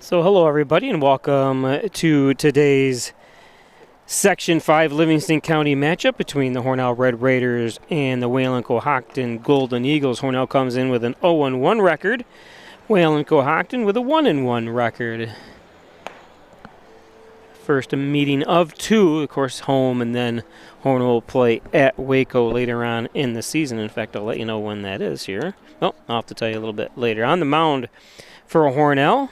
So hello everybody and welcome to today's Section 5 Livingston County matchup between the Hornell Red Raiders and the Wayland-Cohocton Golden Eagles. Hornell comes in with an 0-1 record, Wayland-Cohocton with a 1-1 record. First meeting of two, of course home, and then Hornell will play at Waco later on in the season. In fact, I'll let you know when that is here. Oh, I'll have to tell you a little bit later. On the mound for Hornell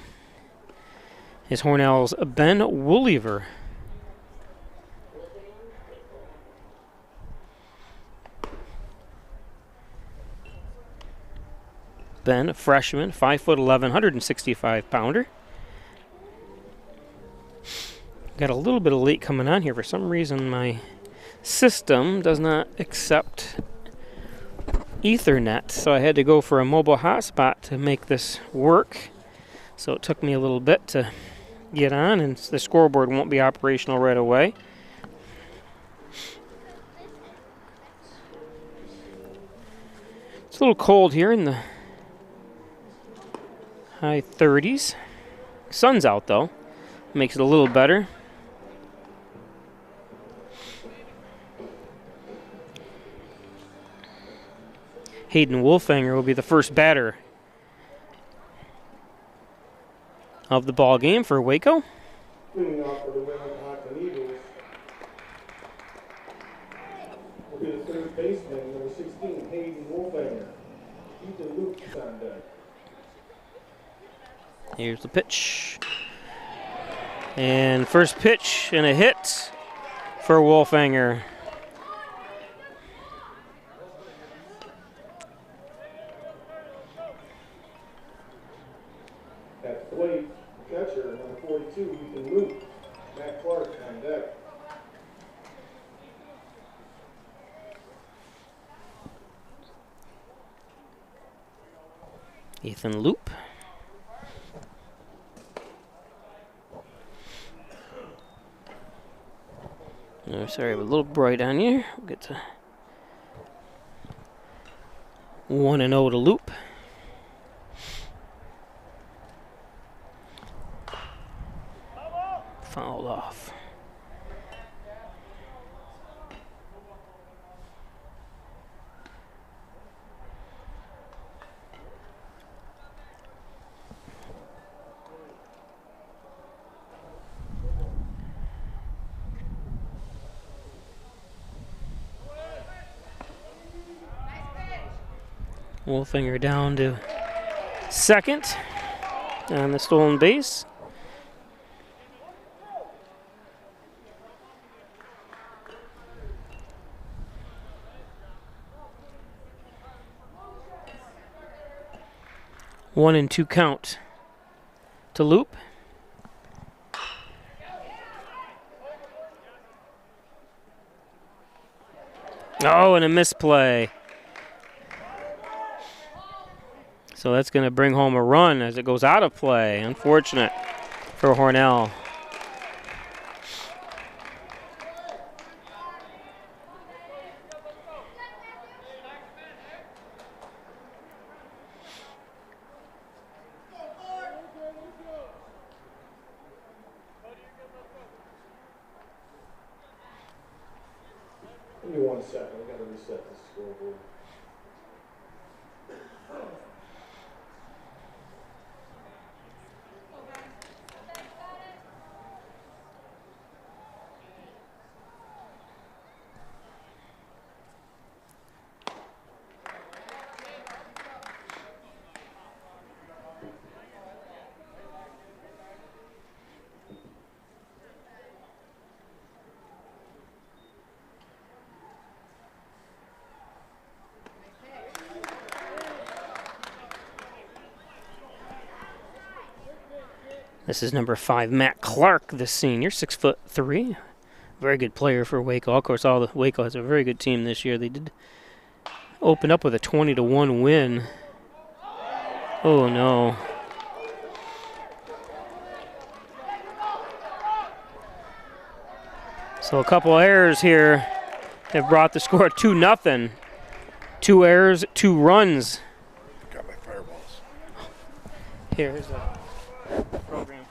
is Hornell's Ben Woolliver. Ben, a freshman, 5'11", 165-pounder. Got a little bit of late coming on here. For some reason, my system does not accept Ethernet, so I had to go for a mobile hotspot to make this work. So it took me a little bit to get on, and the scoreboard won't be operational right away. It's a little cold here in the high 30s. Sun's out though, makes it a little better. Hayden Wolfanger will be the first batter of the ball game for Waco. Leading off for the Wayland-Cohocton Eagles will be the third baseman, number 16, Hayden Wolfanger. Ethan Luke is on deck. Here's the pitch. And first pitch and a hit for Wolfanger. At plate, catcher, number 42, Ethan Luke. Matt Clark on deck. Ethan Loop. Oh, sorry, I'm a little bright on you. We'll get to 1-0 to Loop. Fouled off. Wolfinger down to second on the stolen base. One and two count to Loop. Oh, and a misplay. So that's going to bring home a run as it goes out of play. Unfortunate for Hornell. Give me 1 second, I gotta reset the scoreboard. This is number 5, Matt Clark, the senior, 6'3". Very good player for Waco. Of course, Waco has a very good team this year. They did open up with a 20-1 win. Oh no. So a couple errors here have brought the score 2-0. 2 errors, 2 runs. Got my fireballs. Here's a program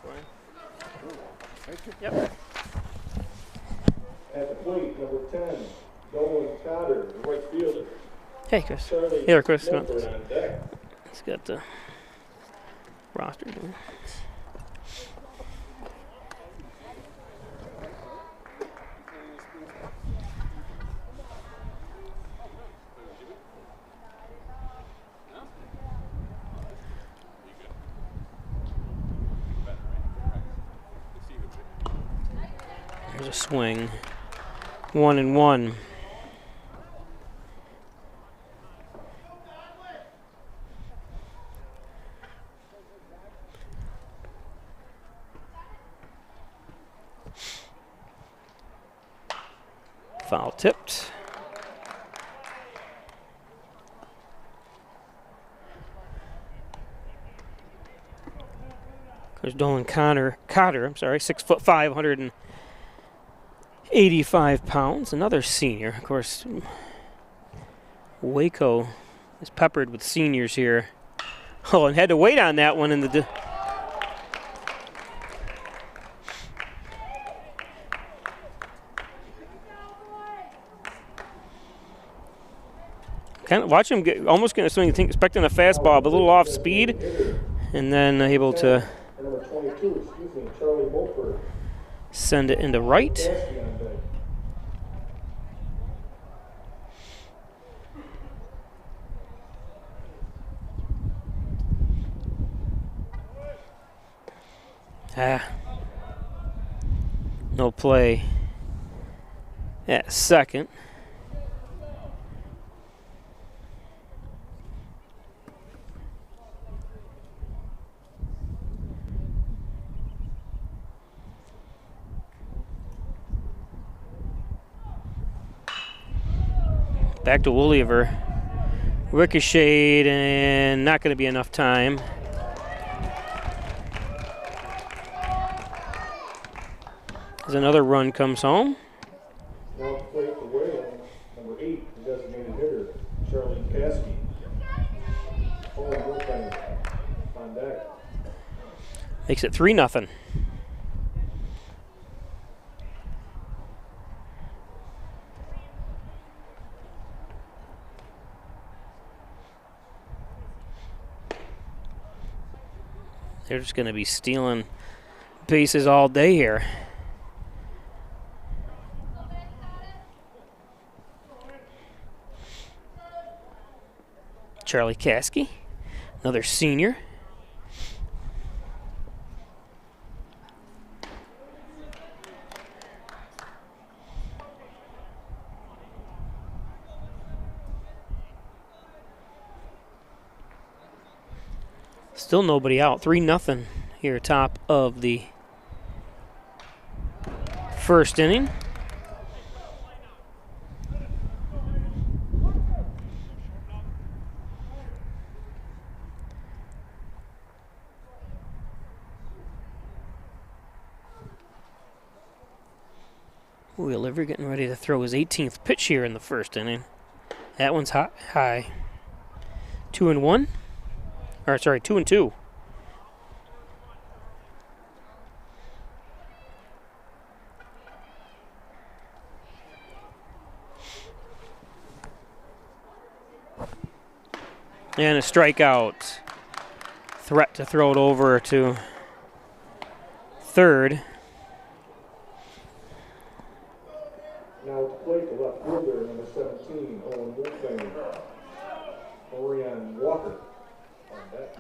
Yep. At the plate, number 10, Dolan Cotter, the right fielder. Hey, Chris. Charlie Here, Chris. Come on. Milford on deck. He's got the roster there. There's a swing. 1-1. Foul tipped. There's Dolan Cotter, 6'5", 185 pounds. Another senior. Of course, Waco is peppered with seniors here. Oh, and had to wait on that one in the... Kind of watch him get almost going to swing. Expecting a fastball, but a little off speed, and then able to Number 22, Charlie Milford. Send it into right. Varsity on deck. No play at second. Back to Woolliver. Ricocheted and not going to be enough time. As another run comes home. Now plate for Whalen, number 8, the designated hitter, Charlie Caskey. Bullpen on deck. Makes it 3-0. They're just going to be stealing bases all day here. Charlie Caskey, another senior. Still nobody out. 3-0 here, top of the first inning. Wheeler getting ready to throw his 18th pitch here in the first inning. That one's high. 2-1. Or sorry, 2-2. And a strikeout. Threat to throw it over to third. Now to plate the left fielder, number 17, Owen Wolfgang. Orion Walker on deck.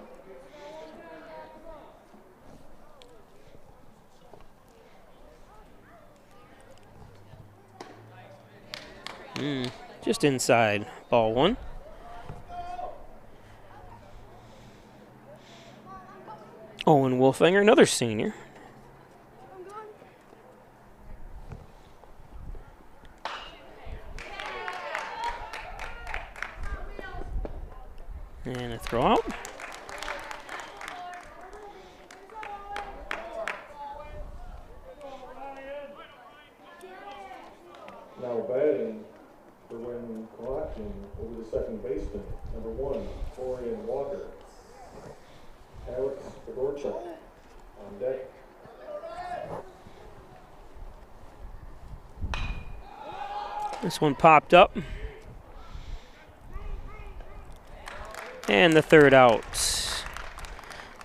Just inside. Ball one. Owen Wolfinger, another senior. And a throw out. Now batting for Wayne Collection over the second baseman, number 1, Orion Walker. Alex Fedorchuk on deck. This one popped up. And the third out.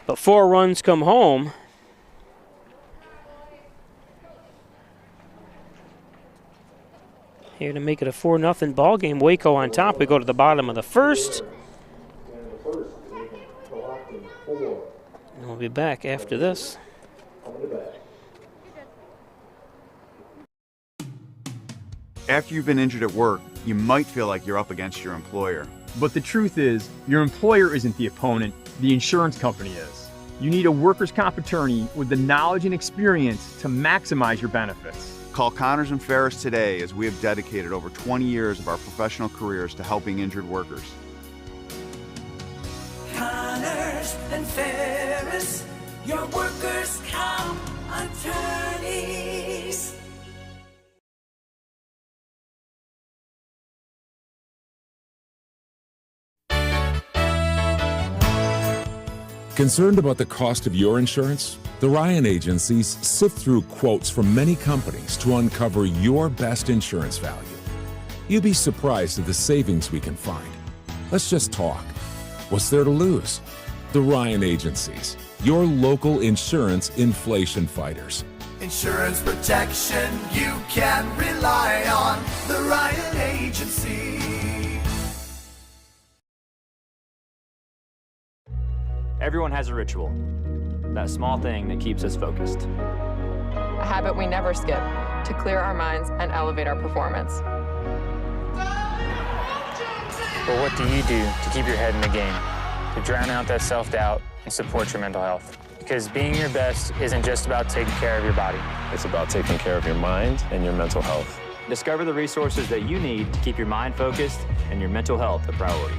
But 4 runs come home. Here to make it a 4-0 ball game. Waco on top. We go to the bottom of the first. And we'll be back after this. After you've been injured at work, you might feel like you're up against your employer. But the truth is, your employer isn't the opponent, the insurance company is. You need a workers' comp attorney with the knowledge and experience to maximize your benefits. Call Connors and Ferris today, as we have dedicated over 20 years of our professional careers to helping injured workers. Connors and Ferris, your workers' comp attorneys. Concerned about the cost of your insurance? The Ryan agencies sift through quotes from many companies to uncover your best insurance value. You'd be surprised at the savings we can find. Let's just talk. What's there to lose? The Ryan agencies, your local insurance inflation fighters. Insurance protection you can rely on. The Ryan Agency. Everyone has a ritual, that small thing that keeps us focused. A habit we never skip to clear our minds and elevate our performance. But what do you do to keep your head in the game, to drown out that self-doubt and support your mental health? Because being your best isn't just about taking care of your body. It's about taking care of your mind and your mental health. Discover the resources that you need to keep your mind focused and your mental health a priority.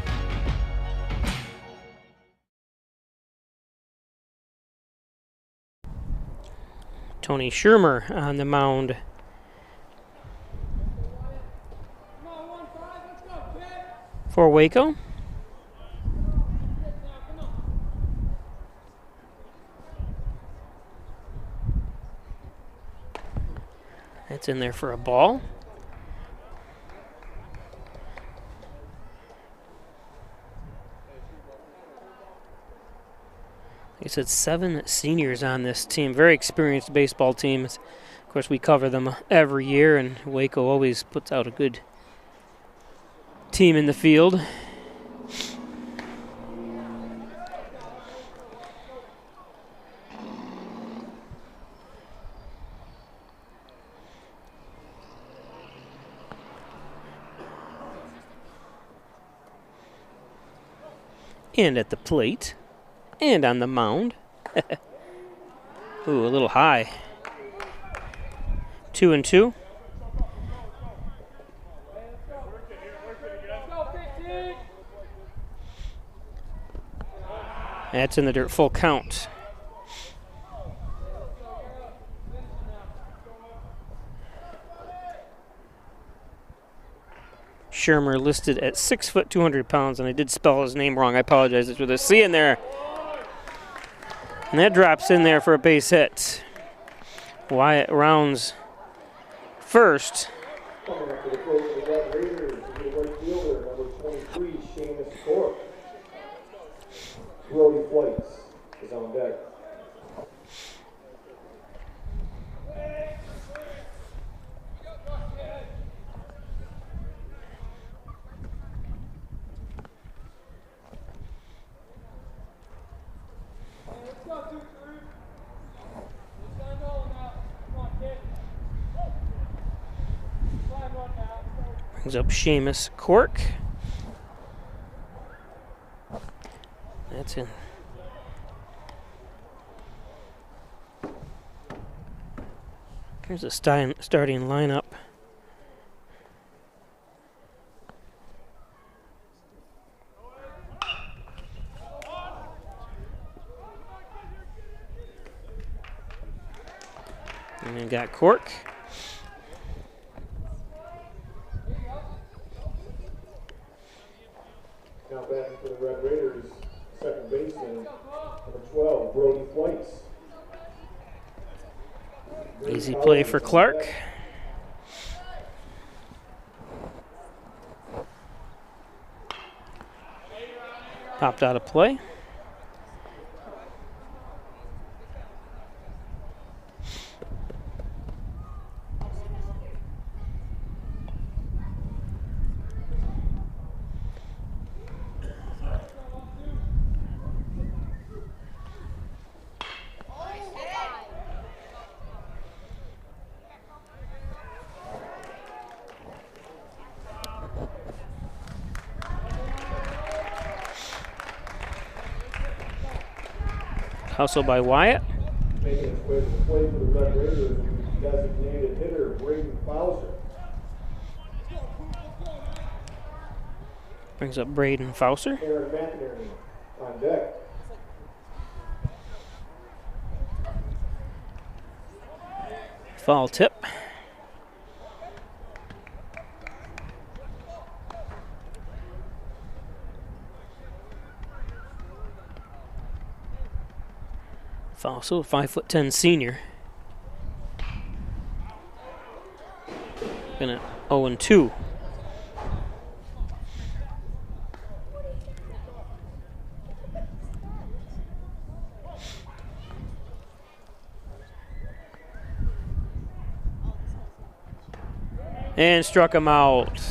Tony Shermer on the mound. For Waco. That's in there for a ball. Like I said, 7 seniors on this team. Very experienced baseball team. Of course, we cover them every year, and Waco always puts out a good team in the field. And at the plate. And on the mound. Ooh, a little high. 2-2. That's in the dirt, full count. Shermer listed at 6 foot 200 pounds, and I did spell his name wrong. I apologize. It's with a C in there. And that drops in there for a base hit. Wyatt rounds first. Coming up to the plate for the Red Raiders, the right fielder, number 23, Seamus Corp. Brody Flights is on deck. Brings up Seamus Cork. That's in. Here's the starting lineup. And then got Cork. Now batting for the Red Raiders, second baseman, number 12, Brody Flights. Easy play for Clark. Popped out of play. Hustle by Wyatt. Making his way to the plate for the Red Raiders, designated hitter Braden Fowler. Brings up Braden Fauser. Aaron McInerney on deck. Foul tip. Fauser, 5'10" senior. Gonna 0-2. And struck him out.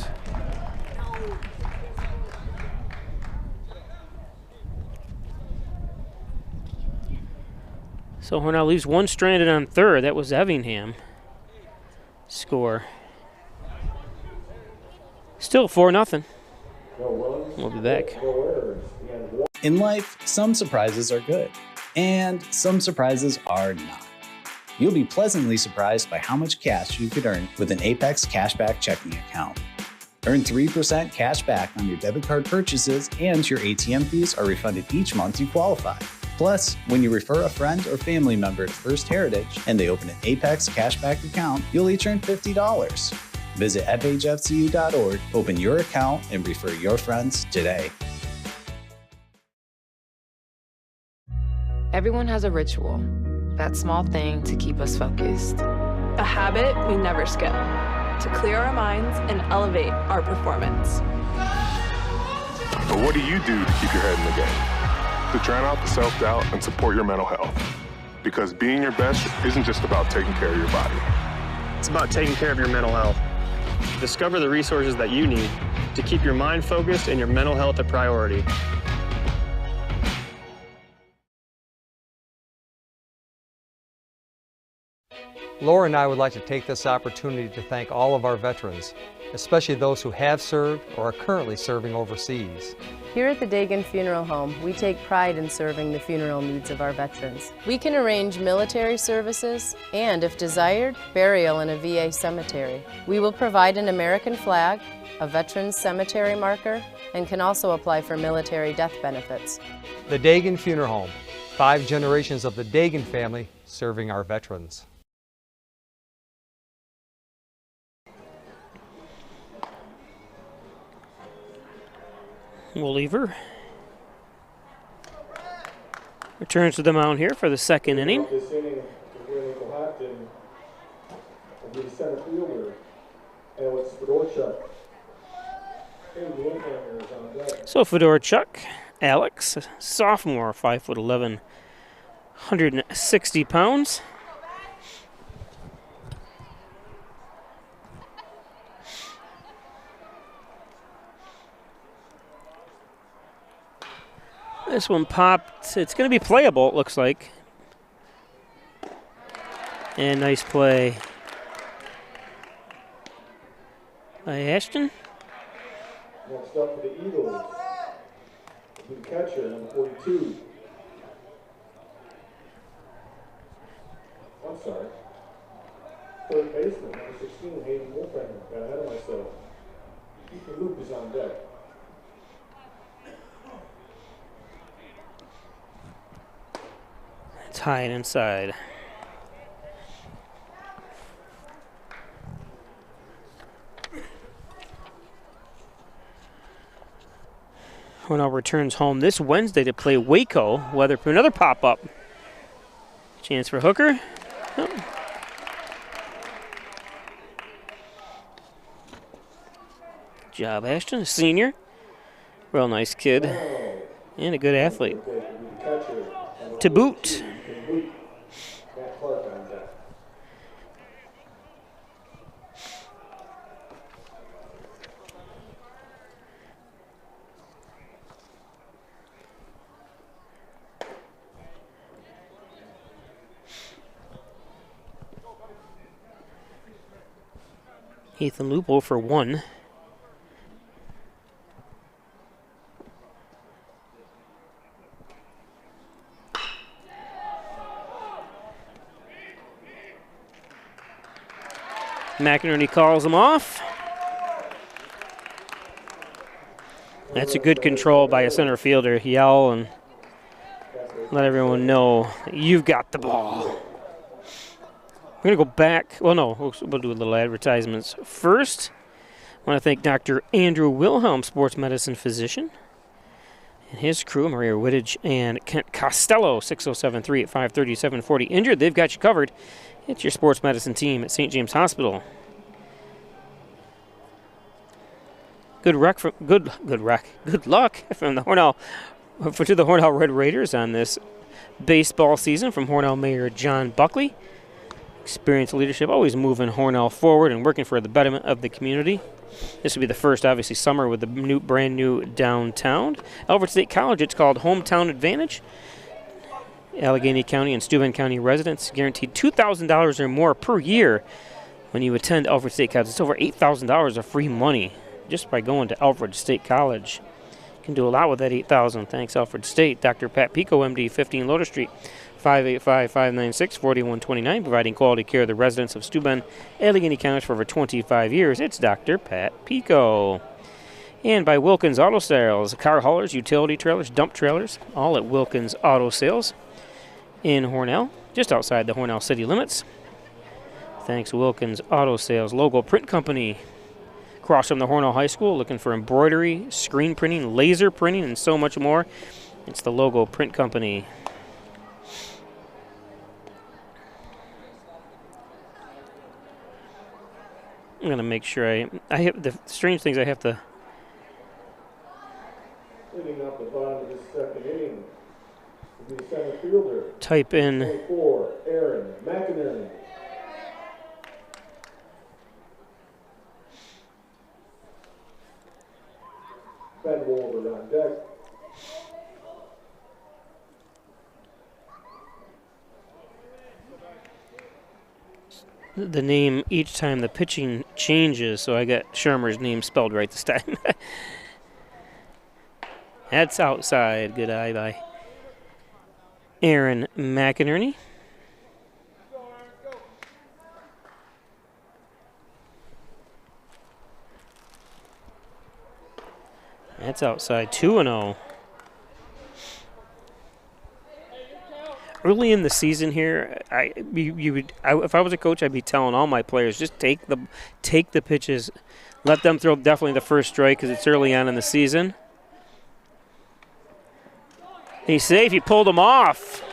So Hornell leaves one stranded on third. That was Evingham. Score. Still 4-0. We'll be back. In life, some surprises are good, and some surprises are not. You'll be pleasantly surprised by how much cash you could earn with an Apex Cashback checking account. Earn 3% cash back on your debit card purchases, and your ATM fees are refunded each month you qualify. Plus, when you refer a friend or family member to First Heritage and they open an Apex Cashback account, you'll each earn $50. Visit fhfcu.org, open your account, and refer your friends today. Everyone has a ritual, that small thing to keep us focused. A habit we never skip, to clear our minds and elevate our performance. But what do you do to keep your head in the game? To drown out the self-doubt and support your mental health. Because being your best isn't just about taking care of your body. It's about taking care of your mental health. Discover the resources that you need to keep your mind focused and your mental health a priority. Laura and I would like to take this opportunity to thank all of our veterans, especially those who have served or are currently serving overseas. Here at the Dagan Funeral Home, we take pride in serving the funeral needs of our veterans. We can arrange military services and, if desired, burial in a VA cemetery. We will provide an American flag, a veteran's cemetery marker, and can also apply for military death benefits. The Dagan Funeral Home, 5 generations of the Dagan family serving our veterans. We'll returns to the mound here for the second inning. This inning is really Hopton will be the center fielder, Alex Fedorchuk. So Fedorchuk, Alex, sophomore, 5'11", 160 pounds. This one popped. It's going to be playable, it looks like. And nice play by Ashton. Next up for the Eagles, the catcher, number 42. I'm sorry. Third baseman, number 16, Hayden Wolfhanger. Got ahead of myself. Ethan Luke is on deck. It's high and inside. Hornell returns home this Wednesday to play Waco. Weather for another pop-up. Chance for Hooker. Oh. Good job, Ashton, a senior. Real nice kid. And a good athlete. To boot. Matt Clark on deck. Ethan Lupo for 1. McInerney calls him off. That's a good control by a center fielder. Yell and let everyone know that you've got the ball. We're going to go back. Well, no, we'll do a little advertisements first. I want to thank Dr. Andrew Wilhelm, sports medicine physician, and his crew, Maria Wittich and Kent Costello, 6073-537-40. Injured, they've got you covered. It's your sports medicine team at St. James Hospital. Good luck from the Hornell to the Hornell Red Raiders on this baseball season from Hornell Mayor John Buckley. Experienced leadership, always moving Hornell forward and working for the betterment of the community. This will be the first, obviously, summer with the brand new downtown. Alfred State College, it's called Hometown Advantage. Allegheny County and Steuben County residents guaranteed $2,000 or more per year when you attend Alfred State College. It's over $8,000 of free money just by going to Alfred State College. You can do a lot with that $8,000. Thanks, Alfred State. Dr. Pat Pico, MD, 15 Lotus Street, 585-596-4129, providing quality care to the residents of Steuben, Allegheny County for over 25 years. It's Dr. Pat Pico. And by Wilkins Auto Sales, car haulers, utility trailers, dump trailers, all at Wilkins Auto Sales in Hornell, just outside the Hornell city limits. Thanks, Wilkins Auto Sales, local print company across from the Hornell High School, looking for embroidery, screen printing, laser printing, and so much more. It's the Logo Print Company. I'm going to make sure I have the strange things I have to. Leading up the bottom of the second inning will be the center fielder. Type in. 24, Aaron McInerney. Ben Wolver on deck. The name each time the pitching changes, so I got Shermer's name spelled right this time. That's outside. Good eye by Aaron McInerney. That's outside. 2-0. Early in the season here, if I was a coach, I'd be telling all my players, just take the pitches, let them throw definitely the first strike because it's early on in the season. He's safe. He pulled him off.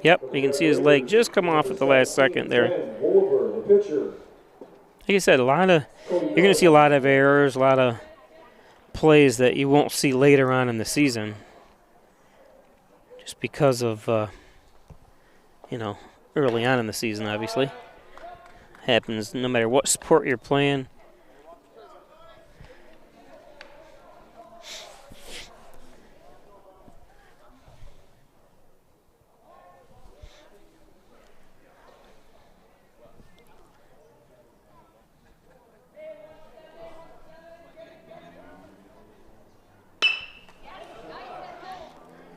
Yep, you can see his leg just come off at the last second there. Like I said, you're going to see a lot of errors, a lot of plays that you won't see later on in the season, just because of early on in the season. Obviously, happens no matter what sport you're playing.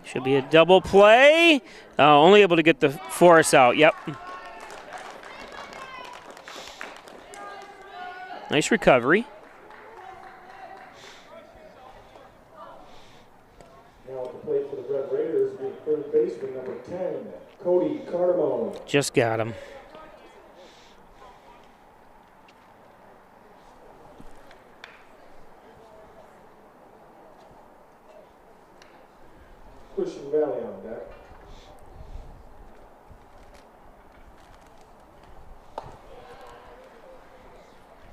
Should be a double play. Only able to get the force out. Yep. Nice recovery. Now at the plate for the Red Raiders, the third baseman, number 10, Cody Cardamone. Just got him. Christian Valley on deck.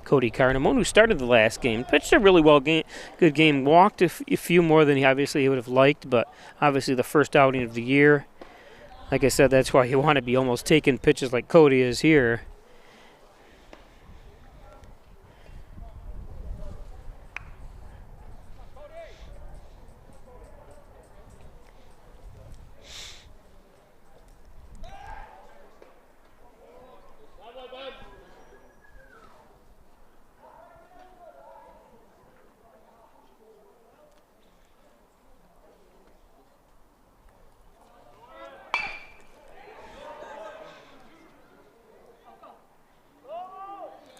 Cody Cardamone, who started the last game, pitched a really good game, walked a few more than he would have liked, but obviously the first outing of the year. Like I said, that's why you want to be almost taking pitches like Cody is here.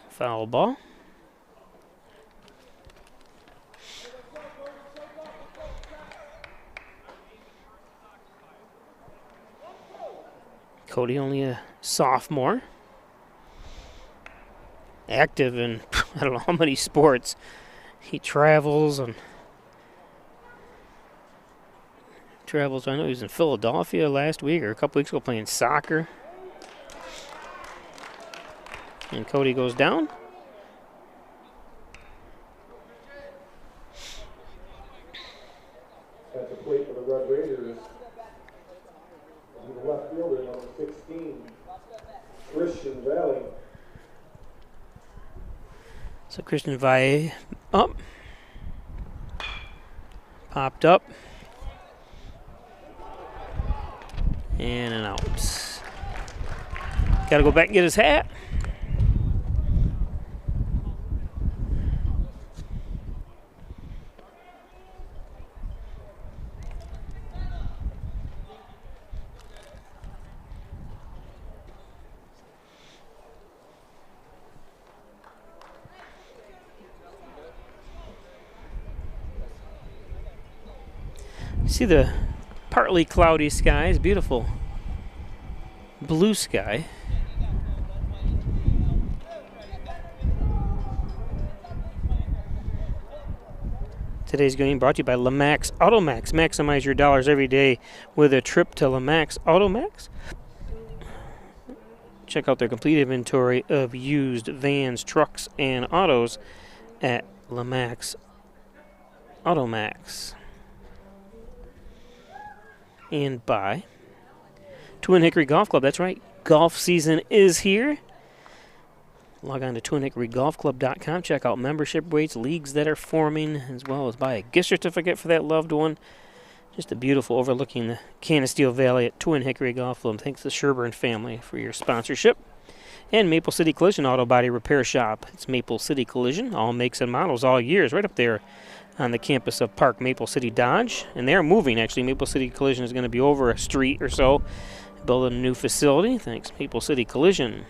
Foul ball. Cody only a sophomore. Active in I don't know how many sports. He travels. I know he was in Philadelphia last week or a couple weeks ago playing soccer. And Cody goes down. At the plate for the Red Raiders, the left fielder, number 16, Christian Valley. So Christian Valley up. Popped up. And an out. Got to go back and get his hat. See the partly cloudy skies, beautiful blue sky. Today's game brought to you by Lamax Automax. Maximize your dollars every day with a trip to Lamax Automax. Check out their complete inventory of used vans, trucks, and autos at Lamax Automax. And by Twin Hickory Golf Club. That's right, golf season is here. Log on to twinhickorygolfclub.com. Check out membership rates, leagues that are forming, as well as buy a gift certificate for that loved one. Just a beautiful overlooking the Canisteo Valley at Twin Hickory Golf Club. Thanks to Sherburne family for your sponsorship. And Maple City Collision Auto Body Repair Shop. It's Maple City Collision, all makes and models, all years, right up there on the campus of Park Maple City Dodge. And they're moving, actually. Maple City Collision is going to be over a street or so, building a new facility. Thanks, Maple City Collision.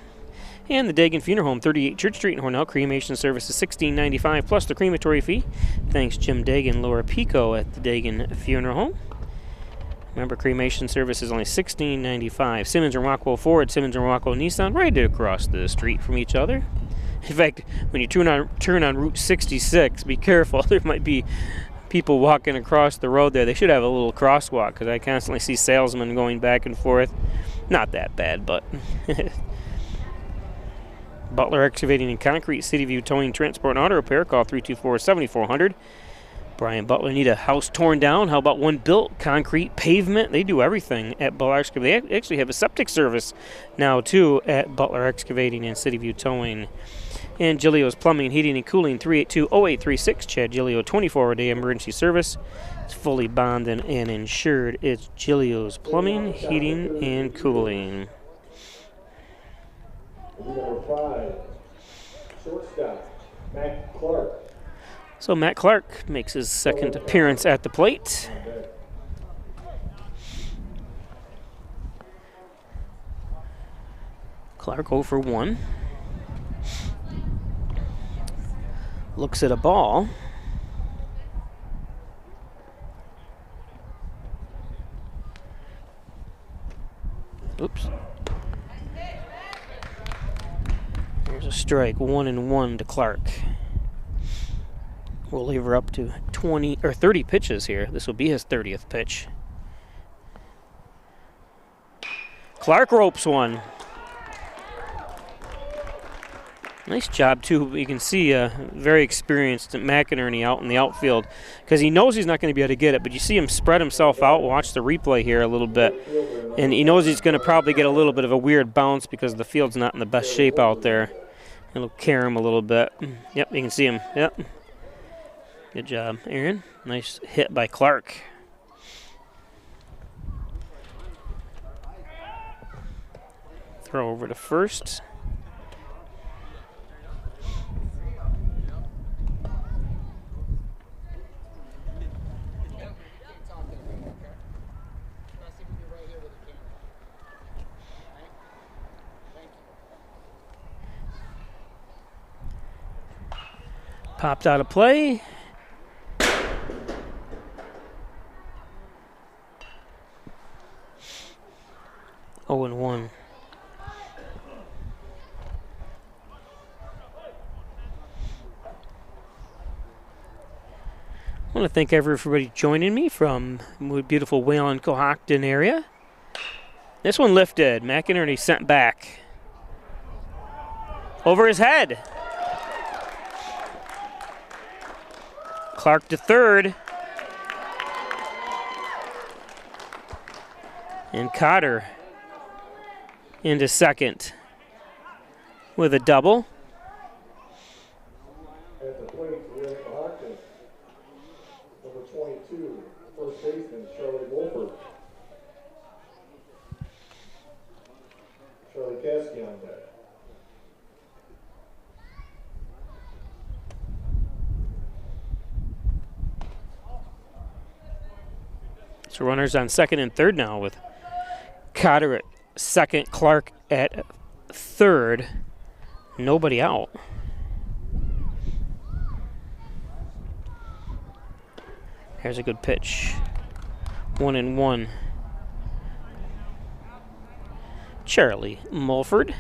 And the Dagan Funeral Home, 38 Church Street in Hornell. Cremation service is $16.95 plus the crematory fee. Thanks, Jim Dagan, Laura Pico at the Dagan Funeral Home. Remember, cremation service is only $16.95. Simmons and Rockwell Ford, Simmons and Rockwell Nissan, right across the street from each other. In fact, when you turn on Route 66, be careful. There might be people walking across the road there. They should have a little crosswalk because I constantly see salesmen going back and forth. Not that bad, but... Butler Excavating and Concrete, City View Towing, Transport, and Auto Repair. Call 324-7400. Brian Butler, need a house torn down? How about one built? Concrete, pavement, they do everything at Butler Excavating. They actually have a septic service now, too, at Butler Excavating and City View Towing. And Gilio's Plumbing, Heating, and Cooling, 382-0836. Chad Gilio, 24-hour-a-day emergency service. It's fully bonded and insured. It's Gilio's Plumbing, Heating, and Cooling. Number 5, shortstop, Matt Clark. So Matt Clark makes his second appearance at the plate. Clark 0 for 1. Looks at a ball. Oops. There's a strike, 1-1 to Clark. We'll leave her up to 20 or 30 pitches here. This will be his 30th pitch. Clark ropes one. Nice job, too. You can see very experienced McInerney out in the outfield because he knows he's not going to be able to get it, but you see him spread himself out. Watch the replay here a little bit. And he knows he's going to probably get a little bit of a weird bounce because the field's not in the best shape out there. It'll carry him a little bit. Yep, you can see him. Yep. Good job, Aaron. Nice hit by Clark. Throw over to first. Popped out of play. Oh, and 1. I want to thank everybody joining me from beautiful Wayland, Cohocton area. This one lifted. McInerney sent back. Over his head. Clark to third. And Cotter into second with a double. At the plate for Cohocton, number 22, first baseman Charlie Wolford. Charlie Caskey on deck. So runners on second and third now with Cotter at second, Clark at third. Nobody out. Here's a good pitch. 1-1. Charlie Mulford.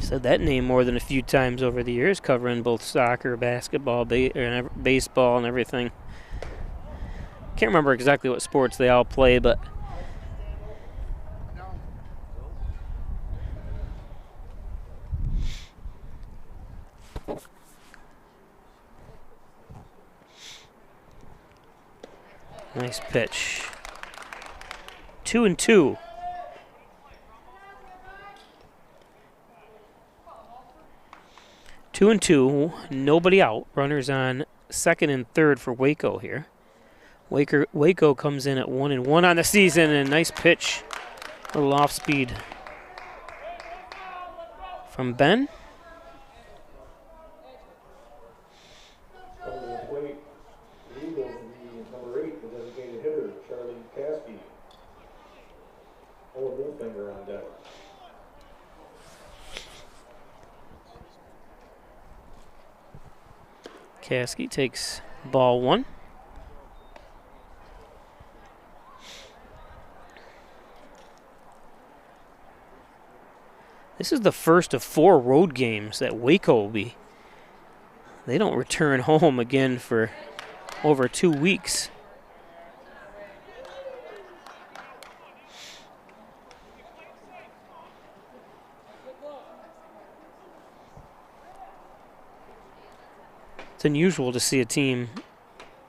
Said that name more than a few times over the years, covering both soccer, basketball, baseball, and everything. Can't remember exactly what sports they all play, but nice pitch. 2-2. Two and two, nobody out. Runners on second and third for Waco here. Waco comes in at 1-1 on the season, and nice pitch. A little off speed from Ben. Over the plate, the Eagles, the number 8, the designated hitter, Charlie Caskey. Owen Wolfinger on deck. Caskey takes ball 1. This is the first of 4 road games that Waco will be. They don't return home again for over 2 weeks. It's unusual to see a team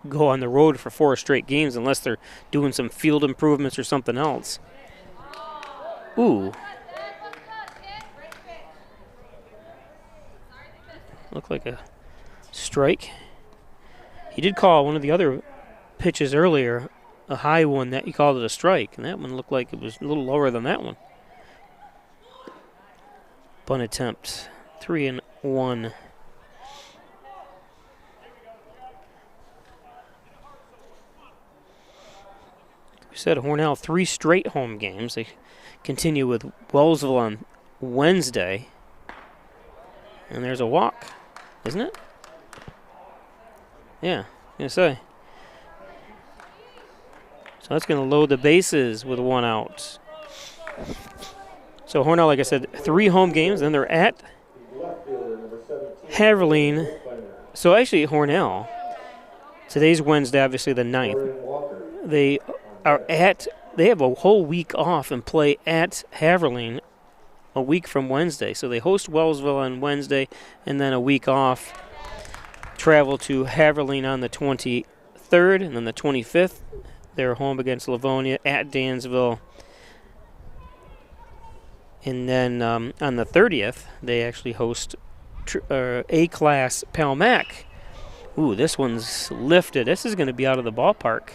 go on the road for 4 straight games unless they're doing some field improvements or something else. Ooh. Looked like a strike. He did call one of the other pitches earlier, a high one, that he called it a strike, and that one looked like it was a little lower than that one. Bunt attempt, 3-1. We said Hornell 3 straight home games. They continue with Wellsville on Wednesday. And there's a walk, isn't it? Yeah, I'm going to say. So that's going to load the bases with 1 out. So Hornell, like I said, 3 home games. Then they're at Haverline. So actually, Hornell, today's Wednesday, obviously the 9th. They are at they have a whole week off and play at Haverling a week from Wednesday. So they host Wellsville on Wednesday and then a week off. Travel to Haverling on the 23rd, and then the 25th, they're home against Livonia at Dansville. And then on the 30th, they actually host A-Class Palmac. Ooh, this one's lifted. This is going to be out of the ballpark.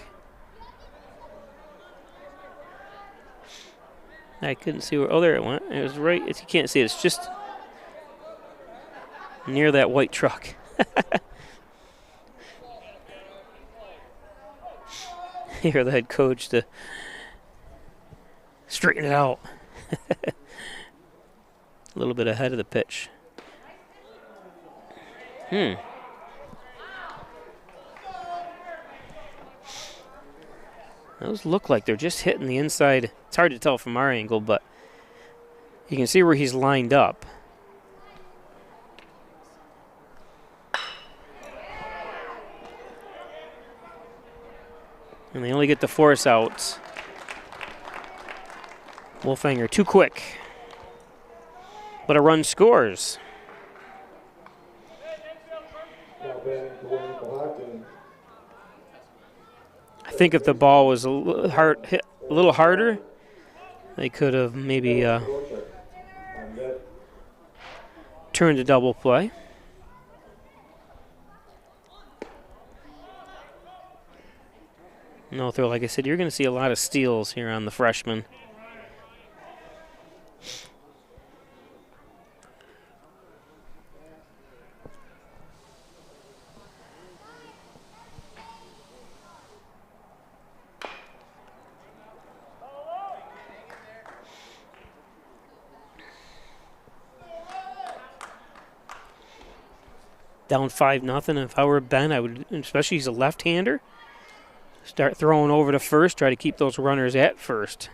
I couldn't see where. Oh, there it went. It was right. You can't see it. It's just near that white truck. Here, the head coach to straighten it out. A little bit ahead of the pitch. Those look like they're just hitting the inside. It's hard to tell from our angle, but you can see where he's lined up. And they only get the force out. Wolfhanger too quick. But a run scores. I think if the ball was a little hit a little harder, they could have maybe turned a double play. No throw, like I said, you're going to see a lot of steals here on the freshman. Down 5-0. If I were Ben, I would, especially he's a left-hander, start throwing over to first, try to keep those runners at first.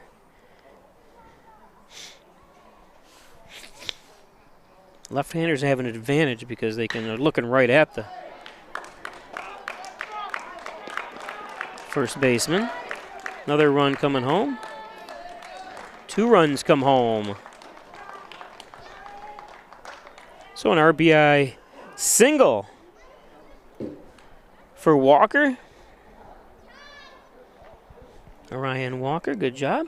Left-handers have an advantage because they're looking right at the first baseman. Another run coming home. 2 runs come home. So an RBI single for Walker. Ryan Walker, good job.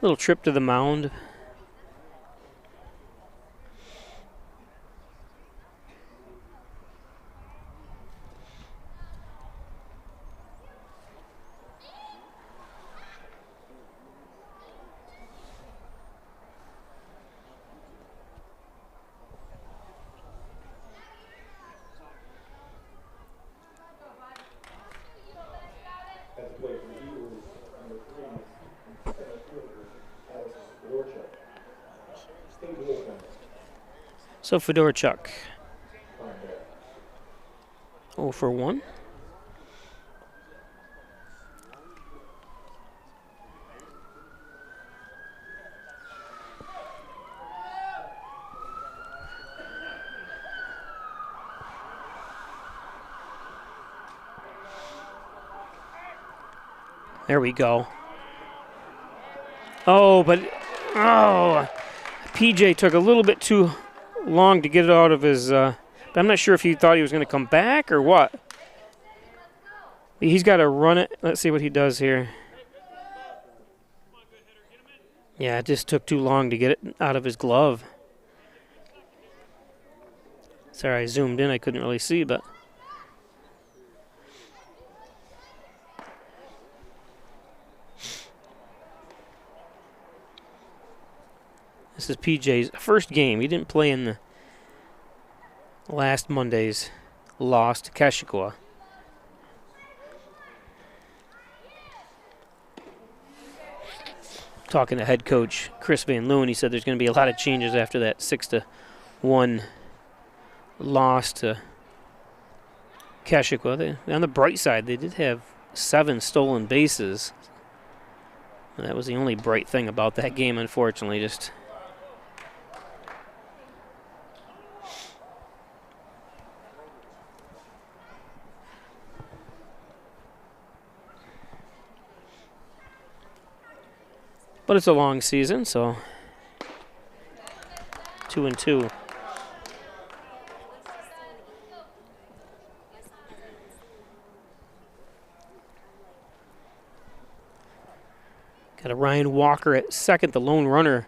Little trip to the mound. So Fedorchuk, 0 for 1. There we go. Oh, but PJ took a little bit too long to get it out of his, but I'm not sure if he thought he was going to come back or what. He's got to run it. Let's see what he does here. Yeah, it just took too long to get it out of his glove. Sorry, I zoomed in. I couldn't really see, but this is PJ's first game. He didn't play in the last Monday's loss to Keshequa. Talking to head coach Chris Van Leeuwen, he said there's going to be a lot of changes after that 6-1 loss to Keshequa. On the bright side, they did have 7 stolen bases. And that was the only bright thing about that game, unfortunately. Just But it's a long season, so 2-2. Got a Ryan Walker at second, the lone runner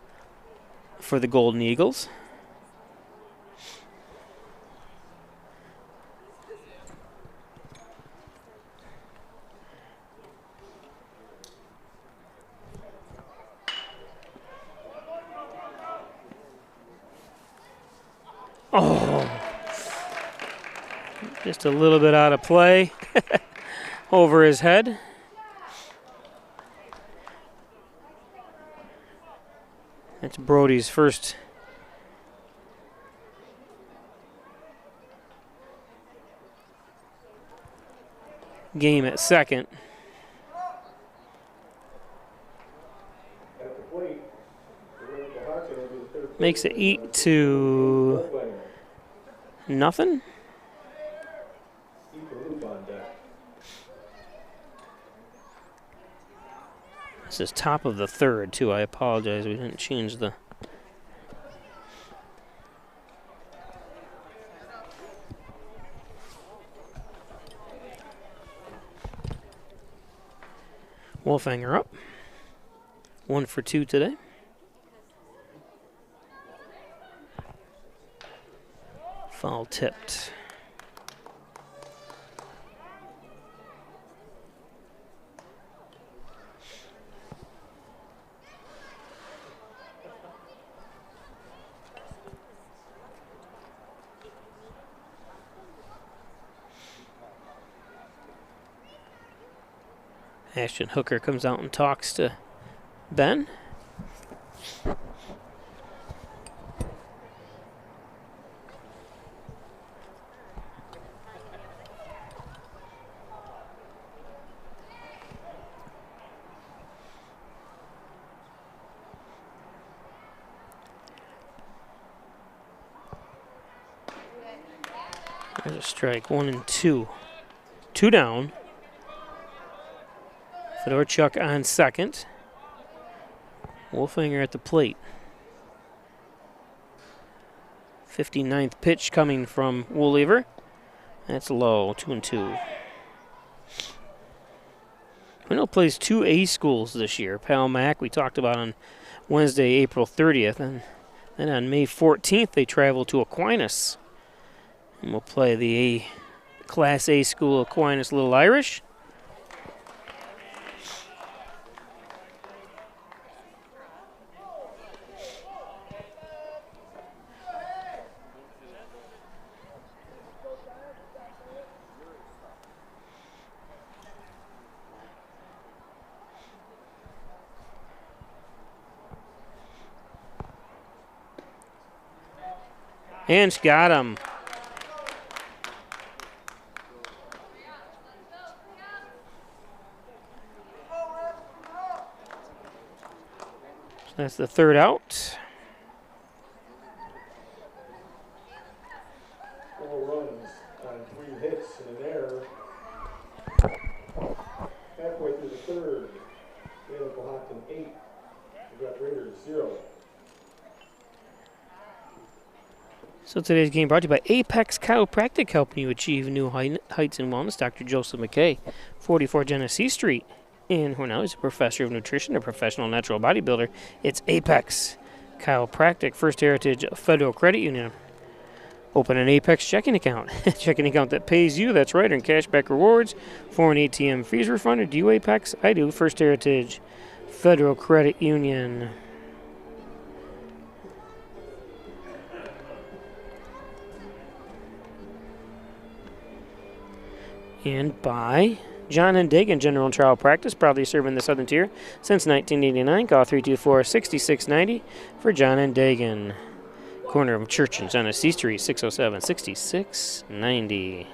for the Golden Eagles. Oh, just a little bit out of play over his head. That's Brody's first game at second. Makes it 8-0. This is top of the third, too. I apologize. We didn't change the... Wolfhanger up. 1 for 2 today. Foul tipped. Ashton Hooker comes out and talks to Ben. There's a strike, 1-2. 2 down. Fedorchuk on second. Wolfhanger at the plate. 59th pitch coming from Woollever. That's low, 2-2. Hornell plays 2 A schools this year. Pal Mac, we talked about on Wednesday, April 30th. And then on May 14th, they travel to Aquinas. And we'll play the Class A school, Aquinas Little Irish. And she got him. That's the third out. 4 runs on 3 hits and an error. Halfway through the third, Galen Cohocton 8. We got Raiders 0. So today's game brought to you by Apex Chiropractic, helping you achieve new heights and wellness. Dr. Joseph McKay, 44 Genesee Street in Hornell. He's a professor of nutrition, a professional natural bodybuilder. It's Apex Chiropractic, First Heritage Federal Credit Union. Open an Apex checking account. Checking account that pays you, that's right, earn cashback rewards, foreign ATM fees refunded. Do you Apex? I do. First Heritage Federal Credit Union. And by John and Dagan General and Trial Practice, proudly serving the Southern Tier since 1989. Call 324-6690 for John and Dagan. Corner of Church and Genesee Street, 607-6690.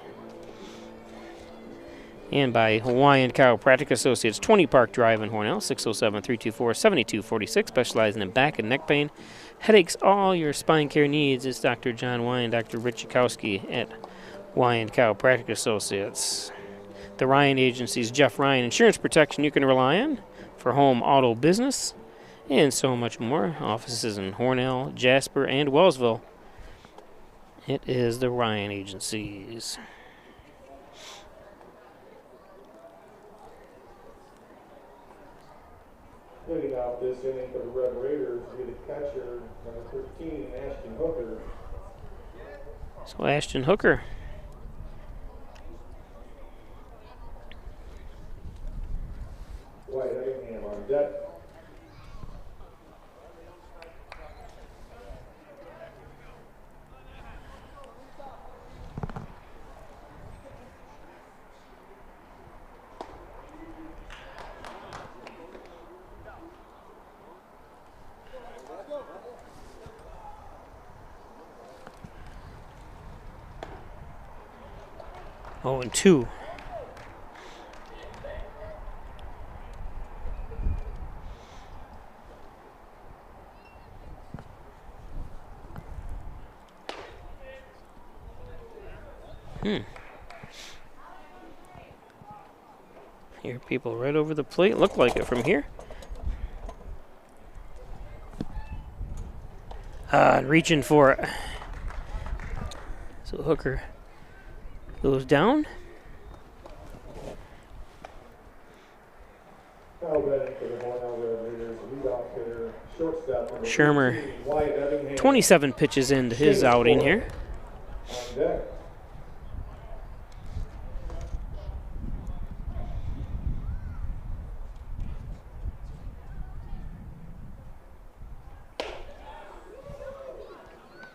And by Hawaiian Chiropractic Associates, 20 Park Drive in Hornell, 607-324-7246, specializing in back and neck pain, headaches, all your spine care needs. It's Dr. John Wyan, Dr. Rich Chakowski at Hawaiian Chiropractic Associates. The Ryan Agency's Jeff Ryan Insurance Protection you can rely on for home, auto, business, and so much more. Offices in Hornell, Jasper, and Wellsville. It is the Ryan Agencies. Leading off this inning for the Red Raiders will be the catcher, number 13, Ashton Hooker. So Ashton Hooker. White Effingham on deck. Oh, and 2. Hear people right over the plate. Look like it from here. Reaching for it. So Hooker goes down. Now batting for the Hornell Red Raiders, leadoff hitter, shortstop number Shermer, 13, Wyatt Effingham. 27 pitches into his outing here. On deck.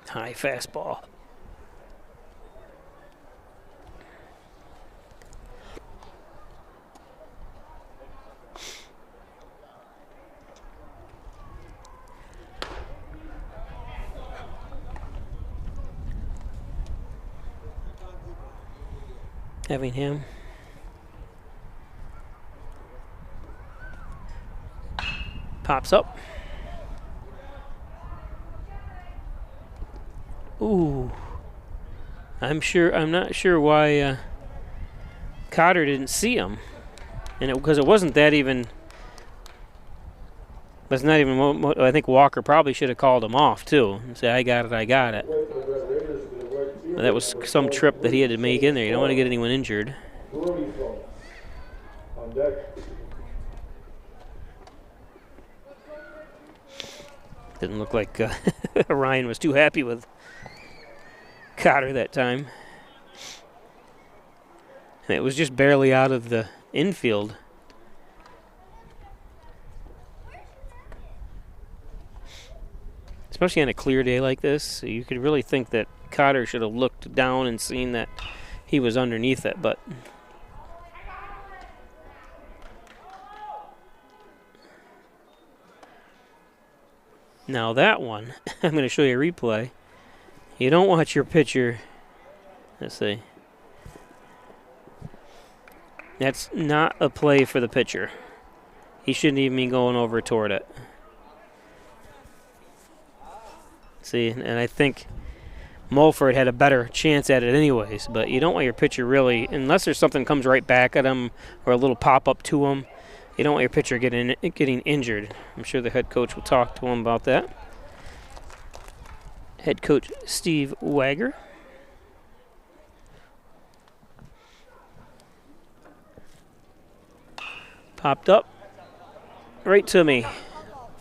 High fastball. Effingham. Pops up. Ooh. I'm not sure why Cotter didn't see him. And because it wasn't that even. It's not even. I think Walker probably should have called him off too and say, I got it. But that was some trip that he had to make in there. You don't want to get anyone injured. On deck. Didn't look like Ryan was too happy with Cotter that time. And it was just barely out of the infield. Especially on a clear day like this, you could really think that Cotter should have looked down and seen that he was underneath it, but now that one, I'm going to show you a replay. You don't want your pitcher, let's see. That's not a play for the pitcher. He shouldn't even be going over toward it. See, and I think Mulford had a better chance at it anyways, but you don't want your pitcher really, unless there's something that comes right back at him or a little pop-up to him, you don't want your pitcher getting injured. I'm sure the head coach will talk to him about that. Head coach Steve Wagger. Popped up. Right to me.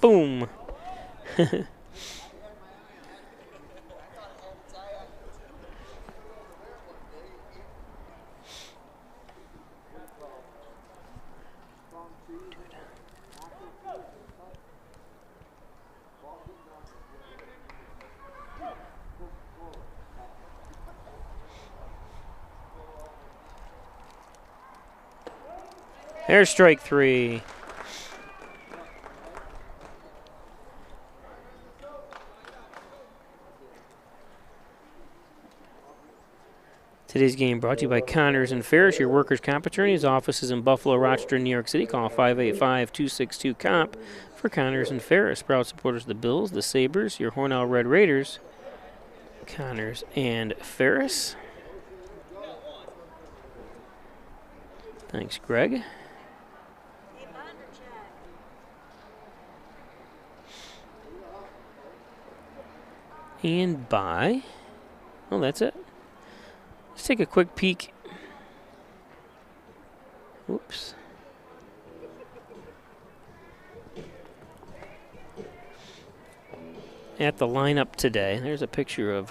Boom. There's strike 3. Today's game brought to you by Connors and Ferris, your workers' comp attorneys. Offices in Buffalo, Rochester, and New York City. Call 585-262-COMP for Connors and Ferris. Proud supporters of the Bills, the Sabres, your Hornell Red Raiders. Connors and Ferris. Thanks, Greg. And by. Oh, that's it. Let's take a quick peek. Oops. At the lineup today. There's a picture of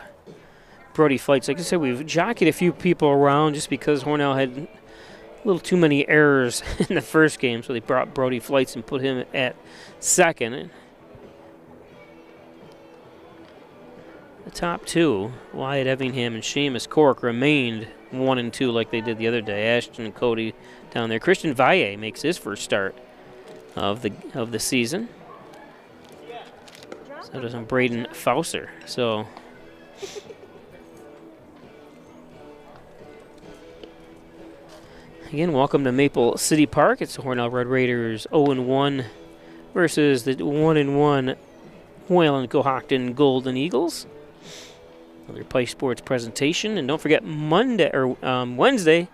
Brody Flights. Like I said, we've jockeyed a few people around just because Hornell had a little too many errors in the first game, so they brought Brody Flights and put him at second. The top two, Wyatt Evingham and Seamus Cork, remained 1 and 2 like they did the other day. Ashton and Cody down there. Christian Valle makes his first start of the season. So does Braden Fauser. So again, welcome to Maple City Park. It's the Hornell Red Raiders 0-1 versus the 1-1 Wayland Cohocton Golden Eagles. Another Pike Sports presentation, and don't forget Wednesday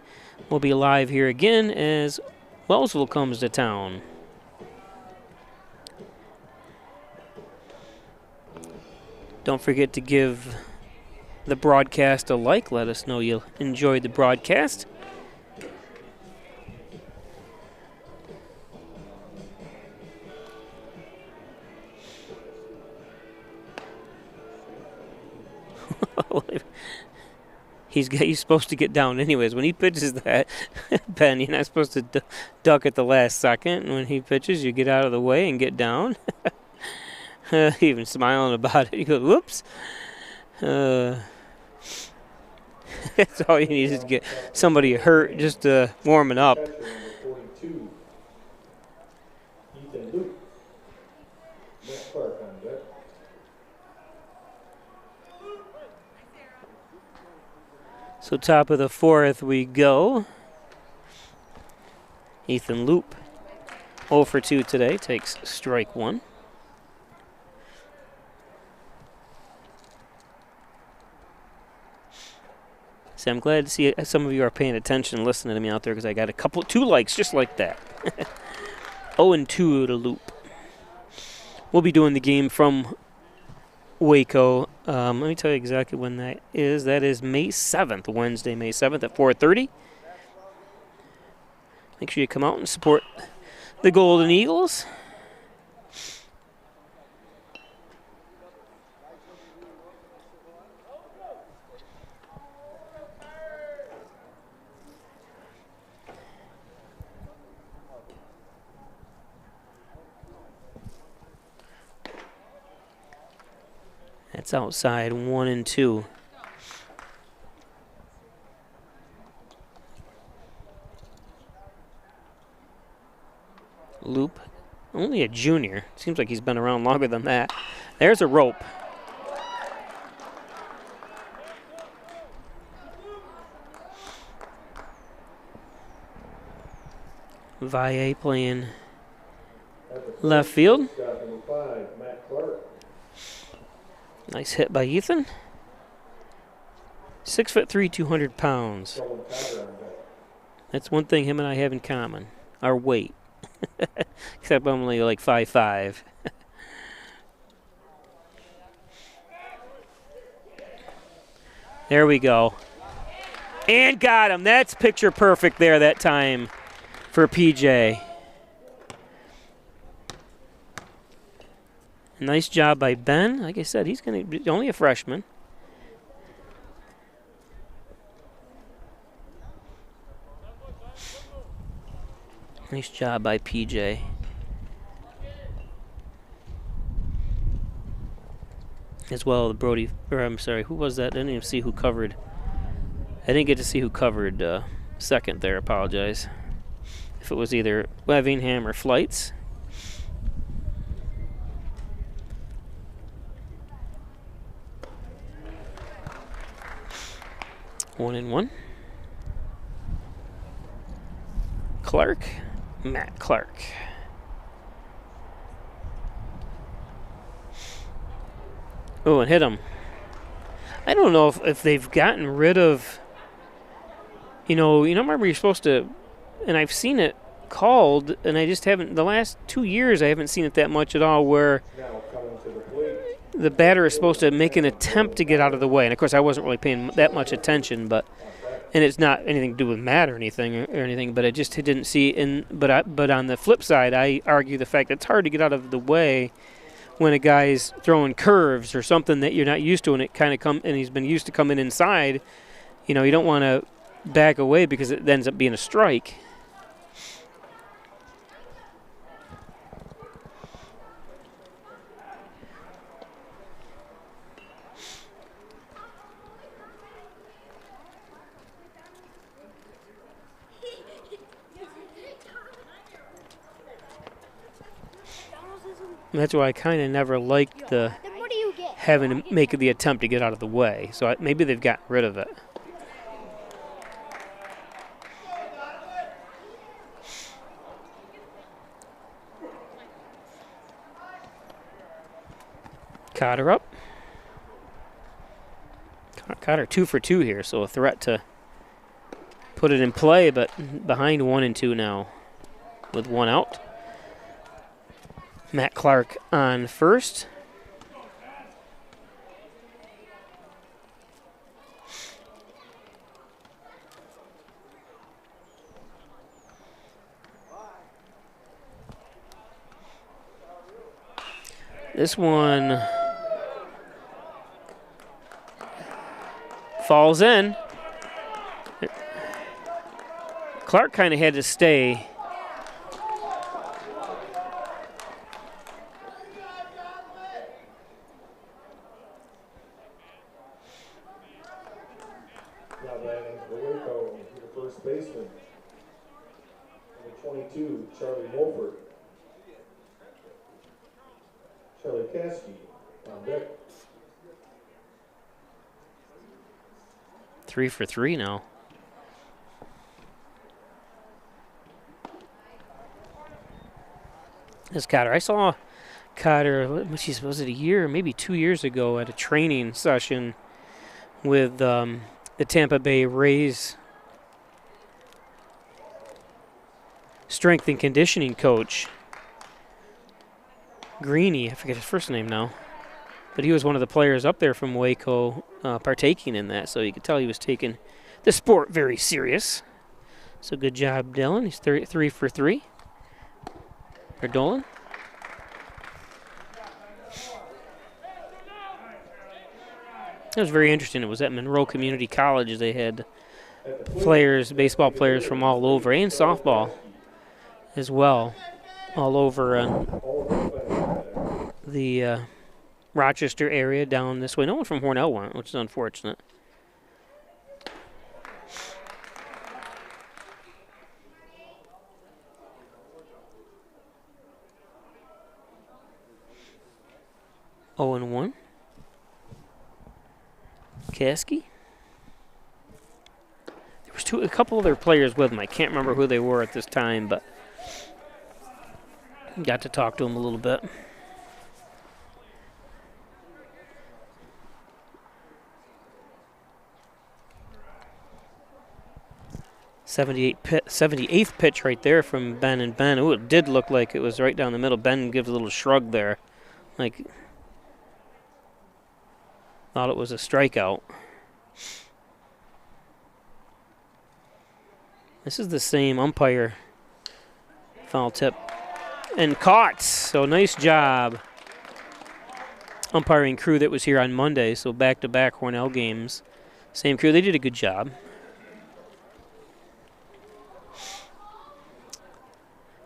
we'll be live here again as Wellsville comes to town. Don't forget to give the broadcast a like. Let us know you enjoyed the broadcast. He's supposed to get down anyways. When he pitches that, Ben, you're not supposed to duck at the last second. And when he pitches, you get out of the way and get down. Even smiling about it. He goes, whoops. That's all you need is to get somebody hurt just warming up. So top of the fourth we go. Ethan Loop, 0 for 2 today, takes strike 1. So I'm glad to see some of you are paying attention and listening to me out there because I got 2 likes just like that. 0-2 to Loop. We'll be doing the game from Waco. Let me tell you exactly when that is. That is May 7th, Wednesday, May 7th at 4:30. Make sure you come out and support the Golden Eagles. That's outside 1-2. Loop, only a junior. Seems like he's been around longer than that. There's a rope. Valle playing left field. Nice hit by Ethan. 6'3", 200 pounds. That's one thing him and I have in common, our weight. Except I'm only like 5'5". There we go. And got him. That's picture perfect there that time for PJ. Nice job by Ben. Like I said, he's going to be only a freshman. Nice job by PJ. As well, the Brody, or I'm sorry, who was that? I didn't even see who covered. I didn't get to see who covered second there. Apologize. If it was either Wevingham or Flights. One and one. Clark, Matt Clark. Oh, and hit him. I don't know if they've gotten rid of, remember you're supposed to, and I've seen it called, and I just haven't, the last 2 years I haven't seen it that much at all, where the batter is supposed to make an attempt to get out of the way. And, of course, I wasn't really paying that much attention, but and it's not anything to do with Matt or anything, but I just didn't see. But on the flip side, I argue the fact that it's hard to get out of the way when a guy's throwing curves or something that you're not used to, and it kind of and he's been used to coming inside. You know, you don't want to back away because it ends up being a strike. And that's why I kind of never liked the having to make the attempt to get out of the way. So maybe they've gotten rid of it. Cotter up. Cotter 2 for 2 here, so a threat to put it in play, but behind 1-2 now with 1 out. Matt Clark on first. This one falls in. Clark kind of had to stay. Now batting for Waco, the first baseman, number 22, Charlie Wolford. Charlie Kasky on deck. 3 for 3 now. This Cotter, I saw Cotter, was it a year, maybe 2 years ago at a training session with the Tampa Bay Rays strength and conditioning coach, Greeny, I forget his first name now, but he was one of the players up there from Waco partaking in that, so you could tell he was taking the sport very serious. So good job, Dylan. He's 3 for 3. Or Dolan. It was very interesting. It was at Monroe Community College. They had players, baseball players from all over, and softball as well, all over the Rochester area down this way. No one from Hornell went, which is unfortunate. Oh, and 1. Kasky. There was a couple other players with him. I can't remember who they were at this time, but got to talk to him a little bit. '78th pitch right there from Ben and Ben. Ooh, it did look like it was right down the middle. Ben gives a little shrug there, like thought it was a strikeout. This is the same umpire. Foul tip. And caught. So nice job. Umpiring crew that was here on Monday. So back-to-back Hornell games. Same crew. They did a good job.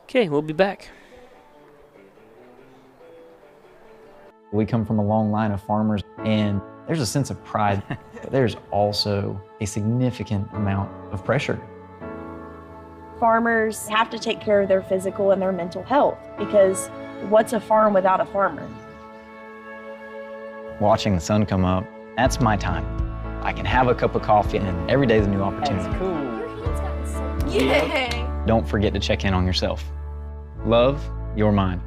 Okay, we'll be back. We come from a long line of farmers, and there's a sense of pride, but there's also a significant amount of pressure. Farmers have to take care of their physical and their mental health, because what's a farm without a farmer? Watching the sun come up, that's my time. I can have a cup of coffee, and every day's a new opportunity. That's cool. Your hand's gotten so cute. Yay! Don't forget to check in on yourself. Love, your mind.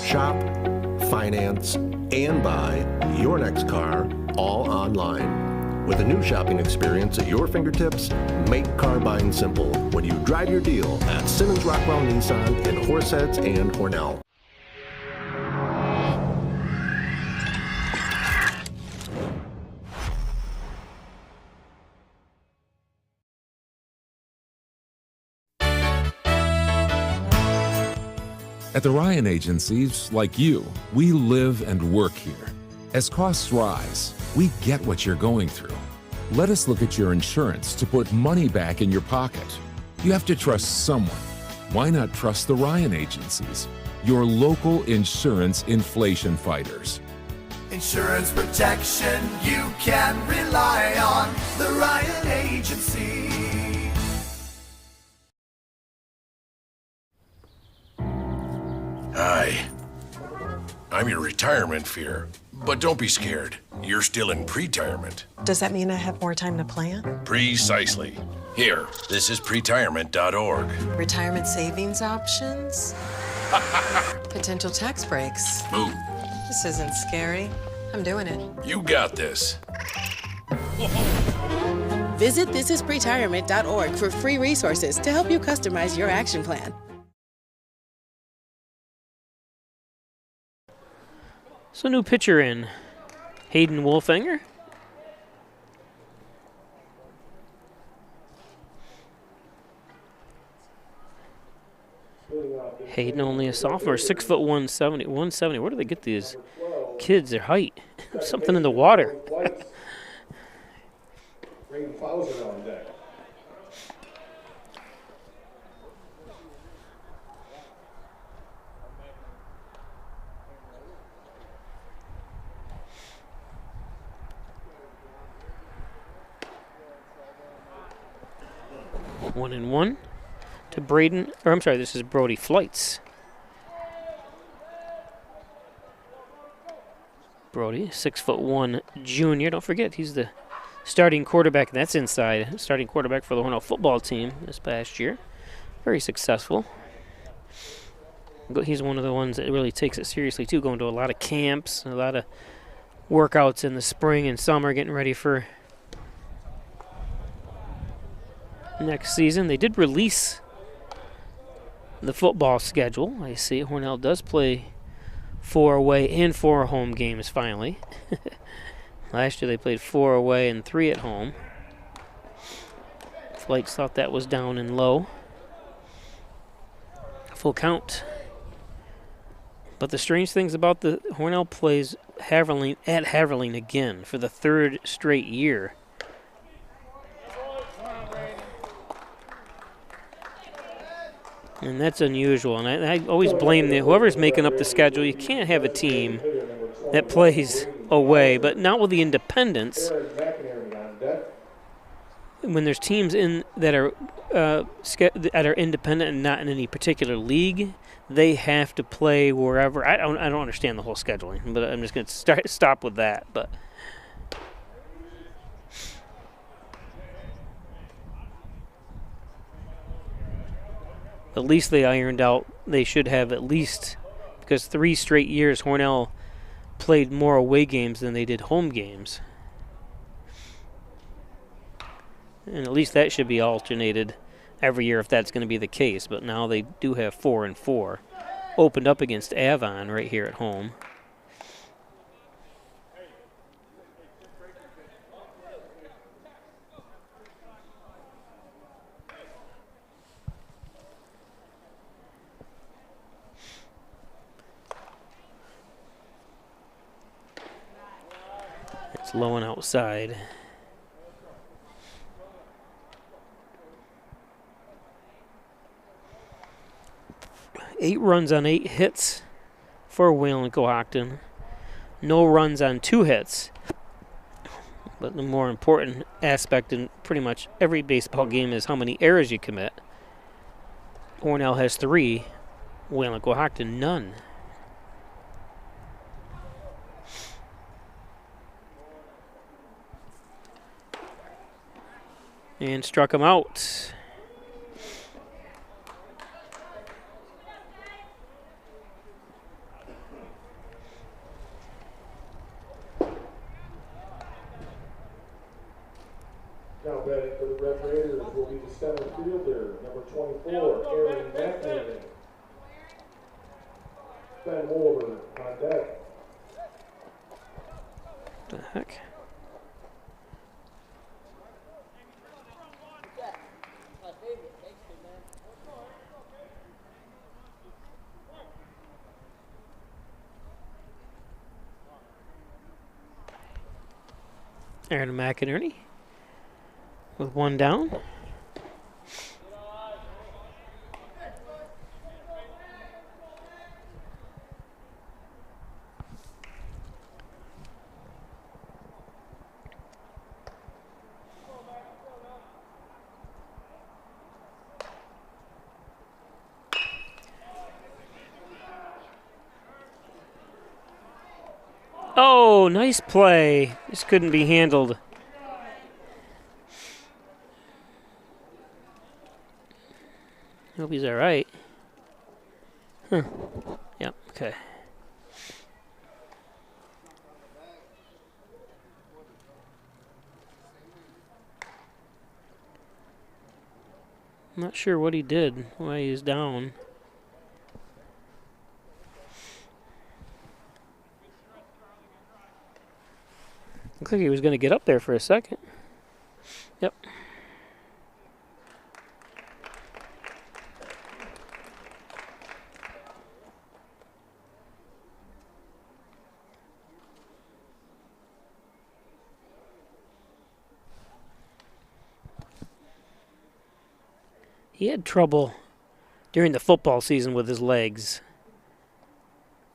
shop, finance, and buy your next car all online. With a new shopping experience at your fingertips, make car buying simple when you drive your deal at Simmons Rockwell Nissan in Horseheads and Hornell. At the Ryan Agencies, like you, we live and work here. As costs rise, we get what you're going through. Let us look at your insurance to put money back in your pocket. You have to trust someone. Why not trust the Ryan Agencies, your local insurance inflation fighters? Insurance protection you can rely on. The Ryan Agency. Hi. I'm your retirement fear. But don't be scared. You're still in pre-retirement. Does that mean I have more time to plan? Precisely. Here, this is pretirement.org. Retirement savings options? Potential tax breaks? Ooh. This isn't scary. I'm doing it. You got this. Visit thisispretirement.org for free resources to help you customize your action plan. So new pitcher in, Hayden Wolfinger. Hayden only a sophomore, 6'1", 170. Where do they get these kids? Their height, something in the water. on deck. 1-1 to Braden, or I'm sorry, this is Brody Flights. Brody, 6'1" junior. Don't forget, he's the starting quarterback. That's inside. Starting quarterback for the Hornell football team this past year. Very successful. He's one of the ones that really takes it seriously too. Going to a lot of camps, a lot of workouts in the spring and summer, getting ready for next season. They did release the football schedule. I see Hornell does play 4 away and 4 home games finally. Last year they played 4 away and 3 at home. Flights thought that was down and low. Full count. But the strange things about the Hornell plays Haverling at Haverling again for the 3rd straight year. And that's unusual, and I always blame whoever's making up the schedule. You can't have a team that plays away, but not with the independents. When there's teams in that are independent and not in any particular league, they have to play wherever. I don't understand the whole scheduling, but I'm just going to stop with that. But at least they ironed out. They should have at least, because 3 straight years Hornell played more away games than they did home games. And at least that should be alternated every year if that's going to be the case. But now they do have 4 and 4. Opened up against Avon right here at home. It's low and outside. Eight runs on 8 hits for Wayland Cohocton. No runs on 2 hits. But the more important aspect in pretty much every baseball game is how many errors you commit. Hornell has 3. Wayland Cohocton none. And struck him out. the Red Raiders will be the center fielder, number 24, Aaron McNamee. Ben Wolver on deck. What the heck? Aaron McInerney with one down. Oh, nice play. This couldn't be handled. Hope he's all right. Huh. Yep, okay. I'm not sure what he did, why he was down. Looks like he was going to get up there for a second. Yep. He had trouble during the football season with his legs.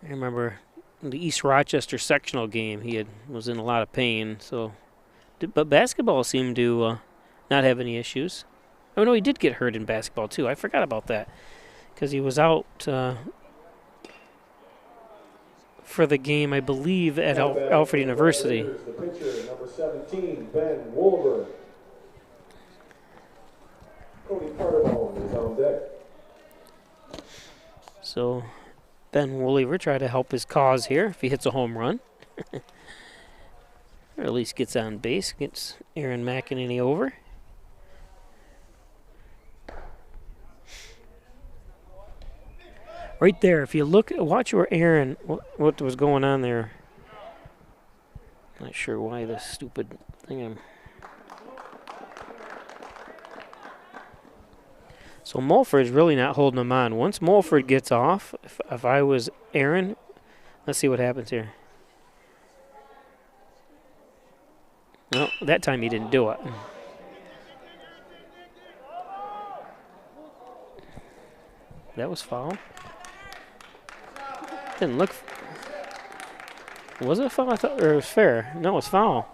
I remember the East Rochester sectional game, he was in a lot of pain. So, but basketball seemed to not have any issues. Oh no, he did get hurt in basketball too. I forgot about that because he was out for the game, I believe, at Alfred University. The pitcher, number 17, Ben Wolver. Cody Cardamone is on deck. So Ben Woolliver try to help his cause here if he hits a home run. Or at least gets on base, gets Aaron McInerney over. Right there, if you look, watch where Aaron, what was going on there. Not sure why this stupid thing. So Mulford's really not holding him on. Once Mulford gets off, if I was Aaron, let's see what happens here. No, that time he didn't do it. That was foul. Didn't look. Was it a foul? I thought, or it was fair. No, it's foul.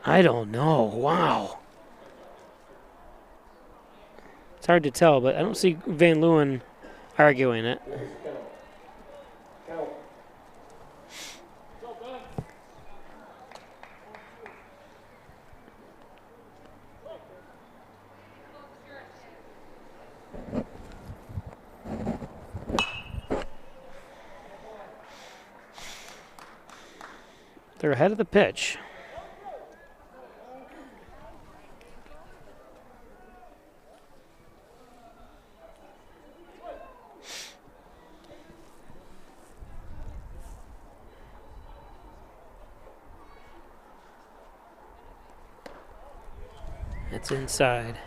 I don't know. Wow. It's hard to tell, but I don't see Van Leeuwen arguing it. They're ahead of the pitch. It's inside.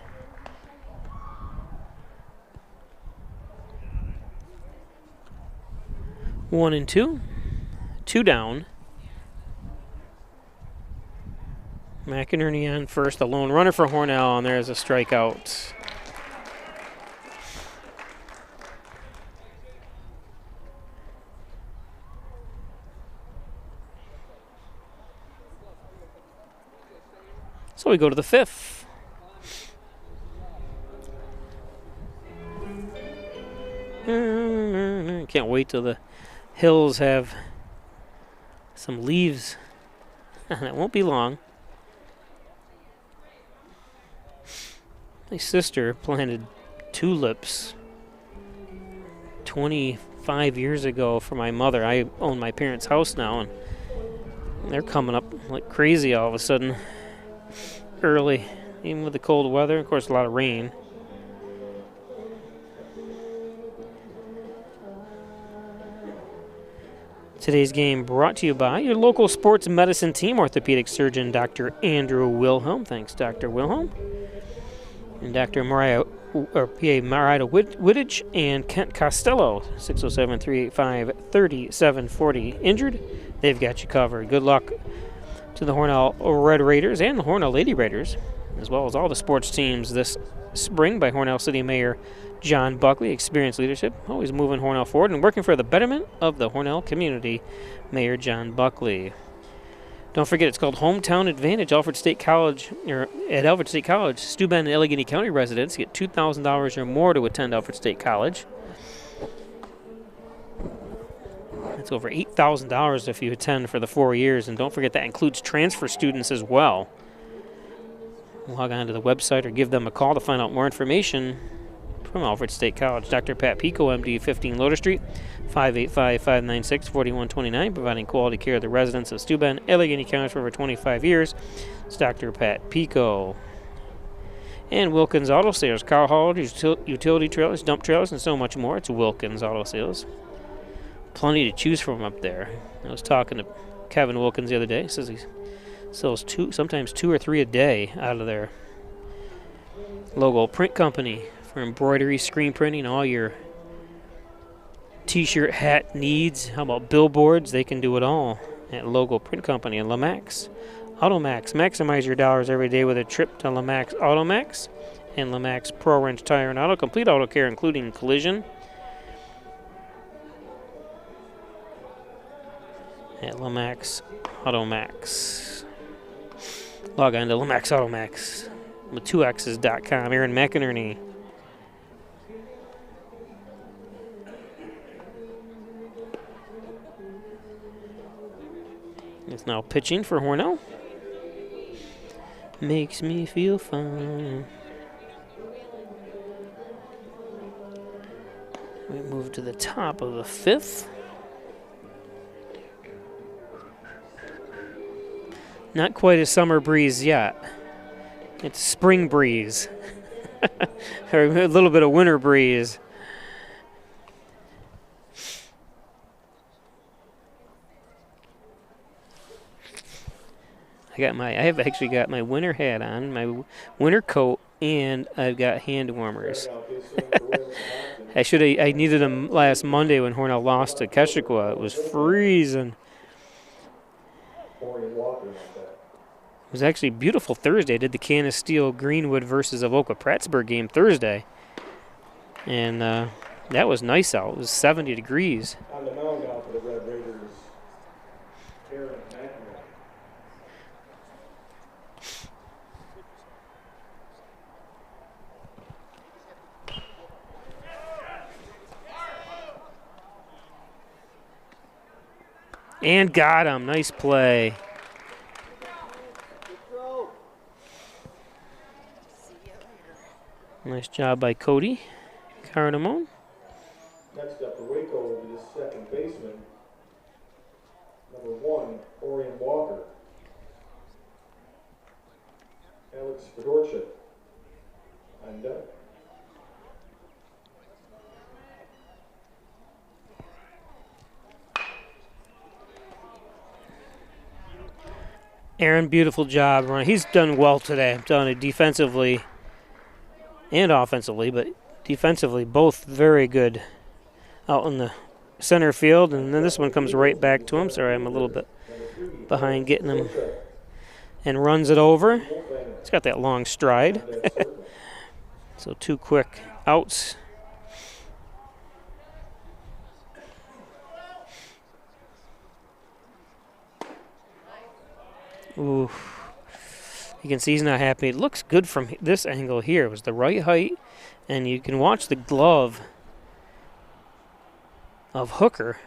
One and two. Two down. McInerney on first, a lone runner for Hornell, and there's a strikeout. So we go to the fifth. Can't wait till the hills have some leaves. It won't be long. My sister planted tulips 20 5 years ago for my mother. I own my parents' house now, and they're coming up like crazy all of a sudden early, even with the cold weather. Of course, a lot of rain. Today's game brought to you by your local sports medicine team, orthopedic surgeon Dr. Andrew Wilhelm. Thanks, Dr. Wilhelm. And Dr. Mariah Wittich and Kent Costello, 607-385-3740. Injured? They've got you covered. Good luck to the Hornell Red Raiders and the Hornell Lady Raiders, as well as all the sports teams this spring by Hornell City Mayor John Buckley. Experienced leadership, always moving Hornell forward and working for the betterment of the Hornell community. Mayor John Buckley. Don't forget, it's called Hometown Advantage. Alfred State College, or at Alfred State College, Steuben and Allegheny County residents get $2,000 or more to attend Alfred State College. That's over $8,000 if you attend for the 4 years, and don't forget that includes transfer students as well. Log on to the website or give them a call to find out more information from Alfred State College. Dr. Pat Pico, MD, 15 Loader Street, 585-596-4129, providing quality care to the residents of Steuben, Allegheny County for over 25 years. It's Dr. Pat Pico. And Wilkins Auto Sales, car haulers, utility trailers, dump trailers, and so much more. It's Wilkins Auto Sales. Plenty to choose from up there. I was talking to Kevin Wilkins the other day. He says he sells sometimes two or three a day out of their logo print company for embroidery, screen printing, all your t-shirt, hat needs. How about billboards? They can do it all at Logo Print Company and Lamax Automax. Maximize your dollars every day with a trip to Lamax Automax and Lamax Pro Wrench Tire and Auto. Complete auto care, including collision, at Lamax Automax. Log on to Lamax Automax with 2x's.com. Aaron McInerney. Is now pitching for Hornell. Makes me feel fine. We move to the top of the fifth. Not quite a summer breeze yet. It's spring breeze. Or a little bit of winter breeze. I have actually got my winter hat on, my winter coat, and I've got hand warmers. I needed them last Monday when Hornell lost to Keshequa. It was freezing. It was actually beautiful Thursday. I did the Canisteel Greenwood versus Avoca Prattsburg game Thursday. And that was nice out. It was 70 degrees. On the mound now for the Red Raiders, Aaron McInerney. And got him. Nice play. Nice job by Cody Cardamone. Next up for Waco will be the second baseman, number 1, Orion Walker. Alex Fedorchuk. I'm done. Aaron, beautiful job. He's done well today. Done it defensively and offensively, but defensively both very good out in the center field. And then this one comes right back to him. Sorry, I'm a little bit behind getting him. And runs it over. He's got that long stride. So 2 quick outs. Ooh. You can see he's not happy. It looks good from this angle here. It was the right height, and you can watch the glove of Hooker.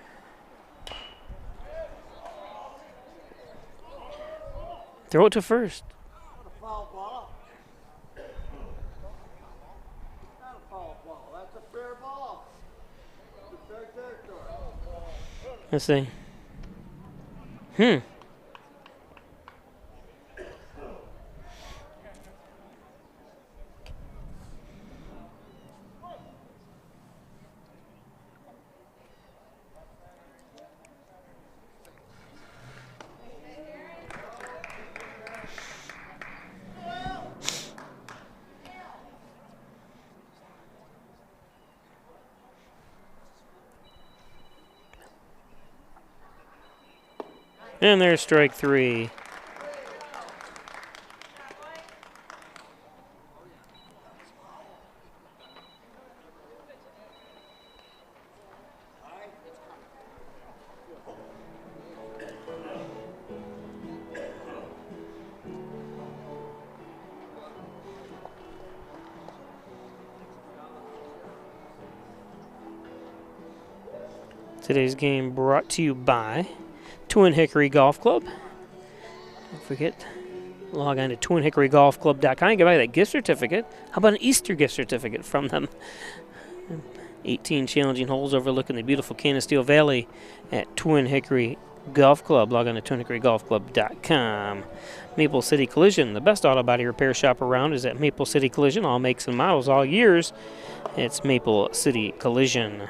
Throw it to first. Let's see. And there's strike 3. Today's game brought to you by Twin Hickory Golf Club. Don't forget, log on to twinhickorygolfclub.com and get buy that gift certificate. How about an Easter gift certificate from them? 18 challenging holes overlooking the beautiful Canisteel Valley at Twin Hickory Golf Club. Log on to twinhickorygolfclub.com. Maple City Collision, the best auto body repair shop around, is at Maple City Collision. All makes and models, all years. It's Maple City Collision.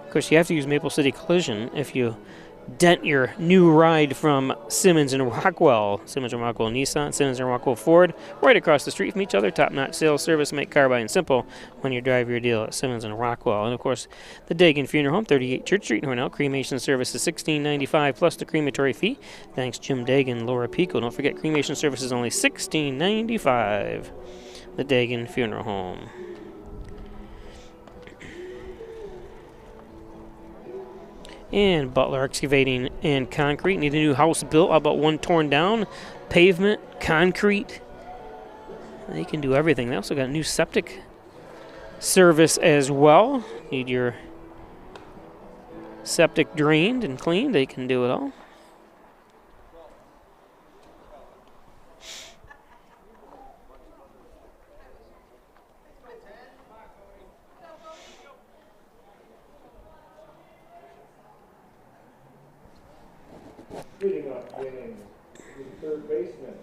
Of course, you have to use Maple City Collision if you dent your new ride from Simmons and Rockwell. Simmons and Rockwell Nissan, Simmons and Rockwell Ford, right across the street from each other. Top-notch sales service, make car buying simple when you drive your deal at Simmons and Rockwell. And, of course, the Dagan Funeral Home, 38 Church Street in Hornell. Cremation service is $16.95 plus the crematory fee. Thanks, Jim Dagan, Laura Pico. Don't forget, cremation service is only $16.95. The Dagan Funeral Home. And Butler Excavating and Concrete. Need a new house built. How about one torn down? Pavement, concrete. They can do everything. They also got a new septic service as well. Need your septic drained and cleaned. They can do it all. Leading off the innings, the third baseman,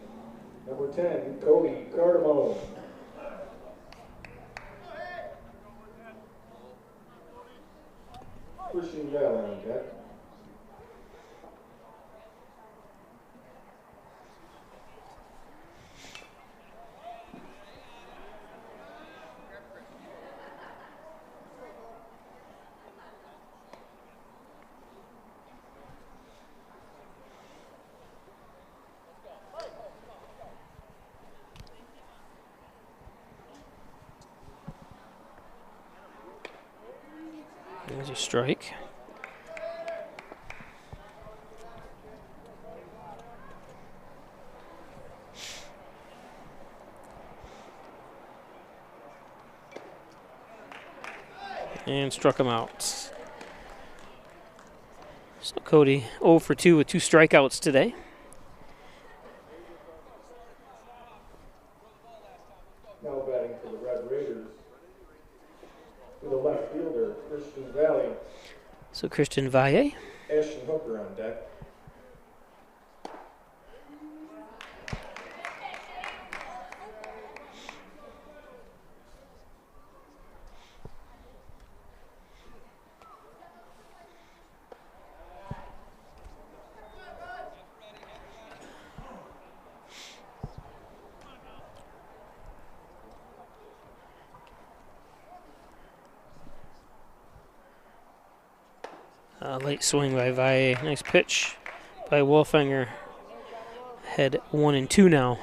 number 10, Cody Cardamone. Christian Valley on deck. There's a strike. And struck him out. So Cody 0 for 2 with 2 strikeouts today. Now batting for the Red Raiders, to the left fielder, Christian Valley. So Christian Valle. Ashton Hooker on deck. Late swing by Valle. Nice pitch by Wolfinger. Head 1-2 now.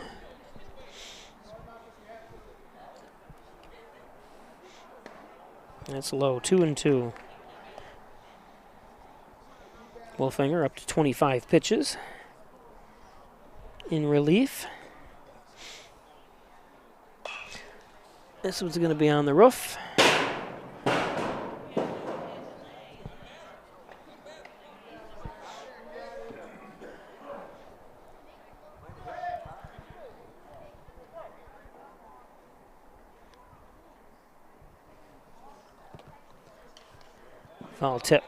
That's low. 2-2. Wolfinger up to 25 pitches. In relief. This one's going to be on the roof. Foul tip.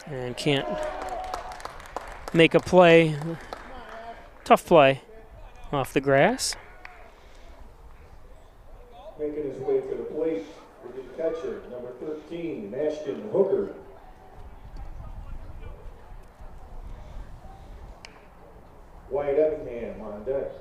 And can't make a play. Tough play off the grass. Making his way to the plate for the catcher, number 13, Ashton Hooker. Wyatt Effingham on deck.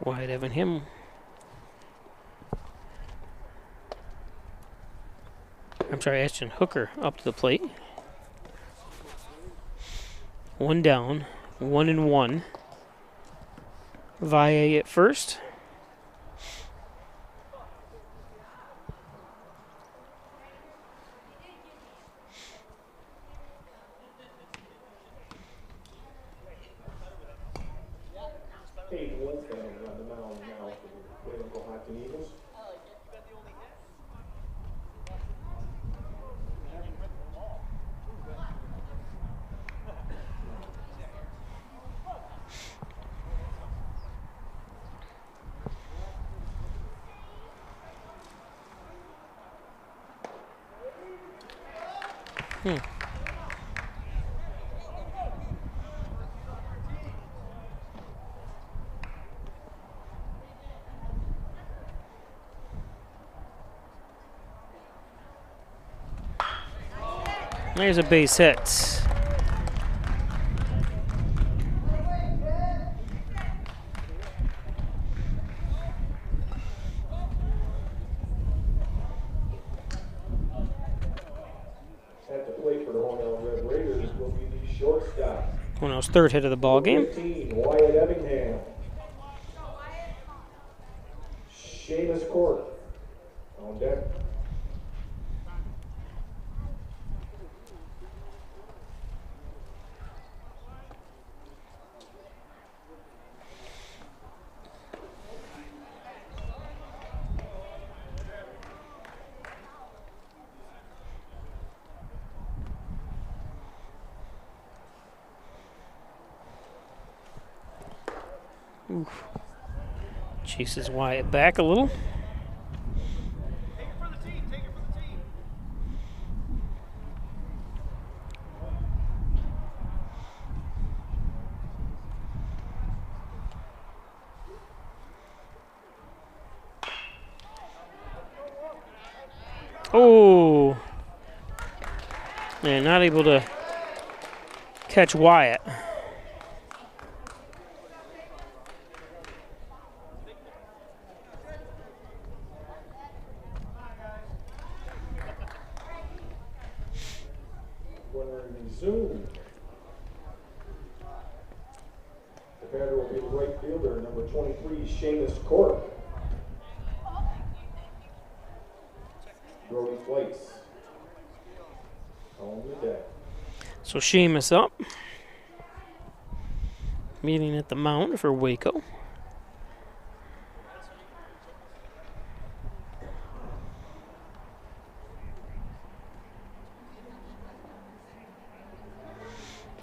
Wyatt Effingham. I'm sorry, Ashton Hooker up to the plate. 1 down, 1-1. Valle at first. Hayden Winston on the mound now for the Waco Hockey Eagles. There's a base hit. At the plate for the Hornell Red Raiders will be the shortstop. Hornell's third hit of the ball game. 15, Wyatt Effingham. Seamus Court on deck. Oof. Chases Wyatt back a little. Oh, and not able to catch Wyatt. Zoom. The batter will be the right fielder, number 23, Seamus Court. Brody Place on the deck. So Seamus up. Meeting at the mound for Waco.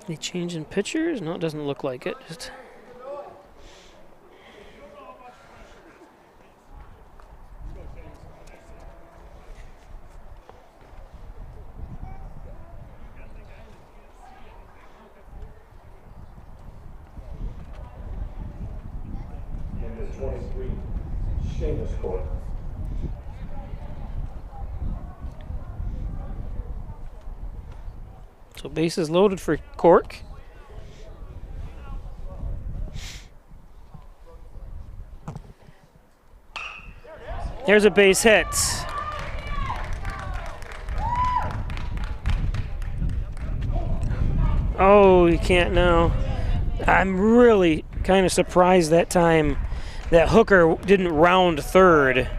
Any change in pitchers? No, it doesn't look like it. Just Number 23, Seamus Court. so bases loaded for Cork. There's a base hit. he can't now. I'm really kind of surprised that time that Hooker didn't round third.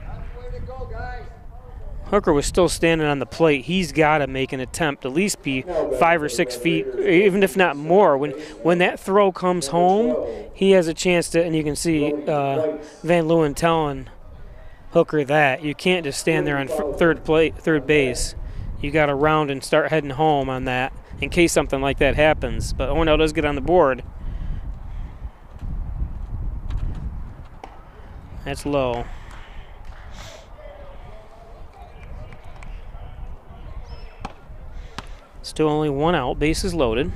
Hooker was still standing on the plate. He's got to make an attempt, at least be 5 or 6 feet, even if not more. When that throw comes home, he has a chance to, and you can see Van Leeuwen telling Hooker that. You can't just stand there on third base. You got to round and start heading home on that in case something like that happens. But Hornell does get on the board. That's low. Still only 1 out, bases loaded.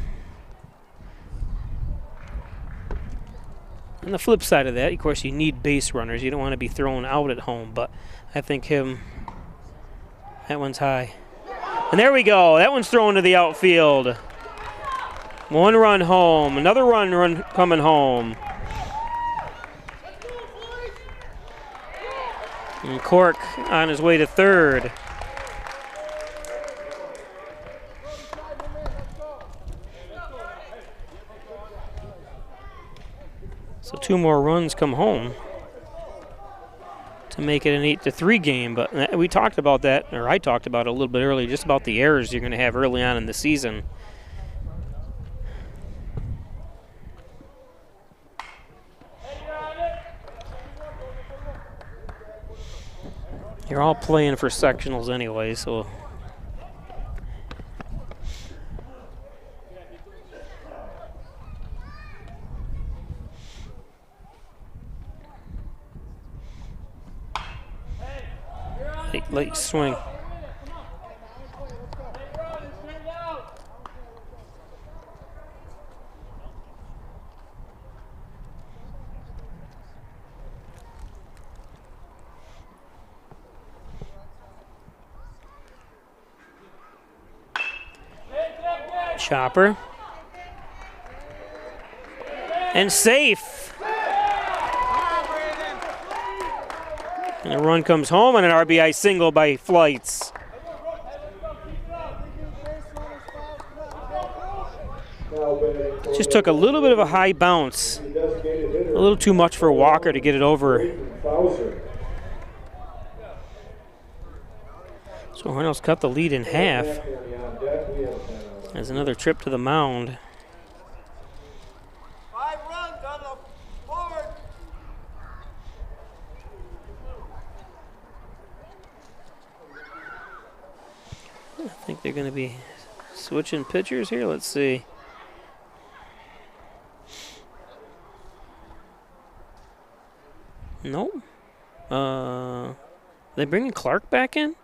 On the flip side of that, of course, you need base runners. You don't want to be thrown out at home, but I think that one's high. And there we go. That one's thrown to the outfield. 1 run home. Another run coming home. And Cork on his way to third. So 2 more runs come home to make it an 8-3 game. But we talked about that, or I talked about it a little bit earlier, just about the errors you're going to have early on in the season. You're all playing for sectionals anyway, so. Late swing. Chopper. And safe. And a run comes home and an RBI single by Flights. Just took a little bit of a high bounce. A little too much for Walker to get it over. So Hornell's cut the lead in half. There's another trip to the mound. I think they're going to be switching pitchers here. Let's see. Nope. They bringing Clark back in?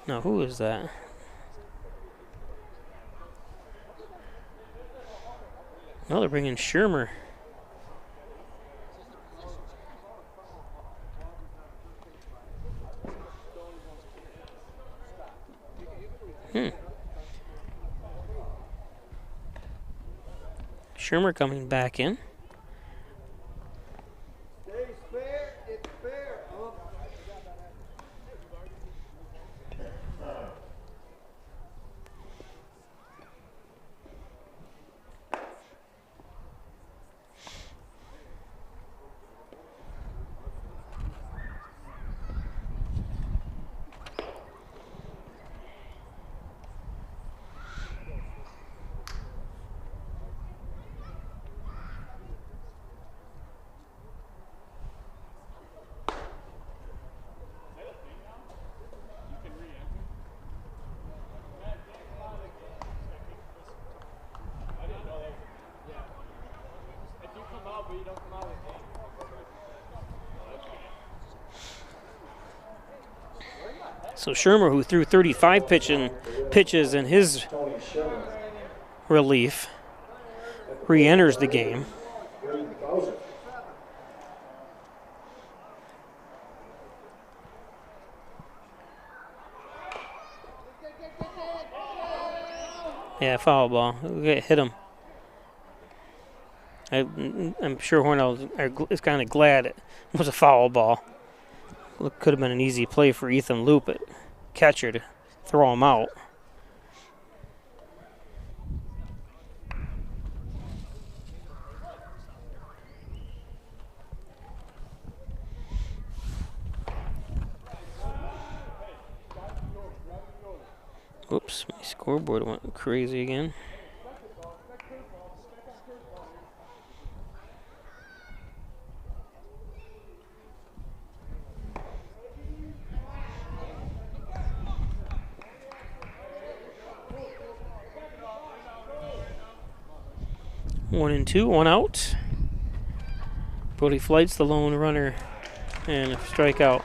No, who is that? No, they're bringing Shermer. Shermer coming back in. So Shermer, who threw 35 pitches in his relief, re-enters the game. Yeah, foul ball. Hit him. I'm sure Hornell is kind of glad it was a foul ball. Could have been an easy play for Ethan Loop at catcher to throw them out. Oops, my scoreboard went crazy again. One and two, one out. Brody Flight's the lone runner and a strikeout.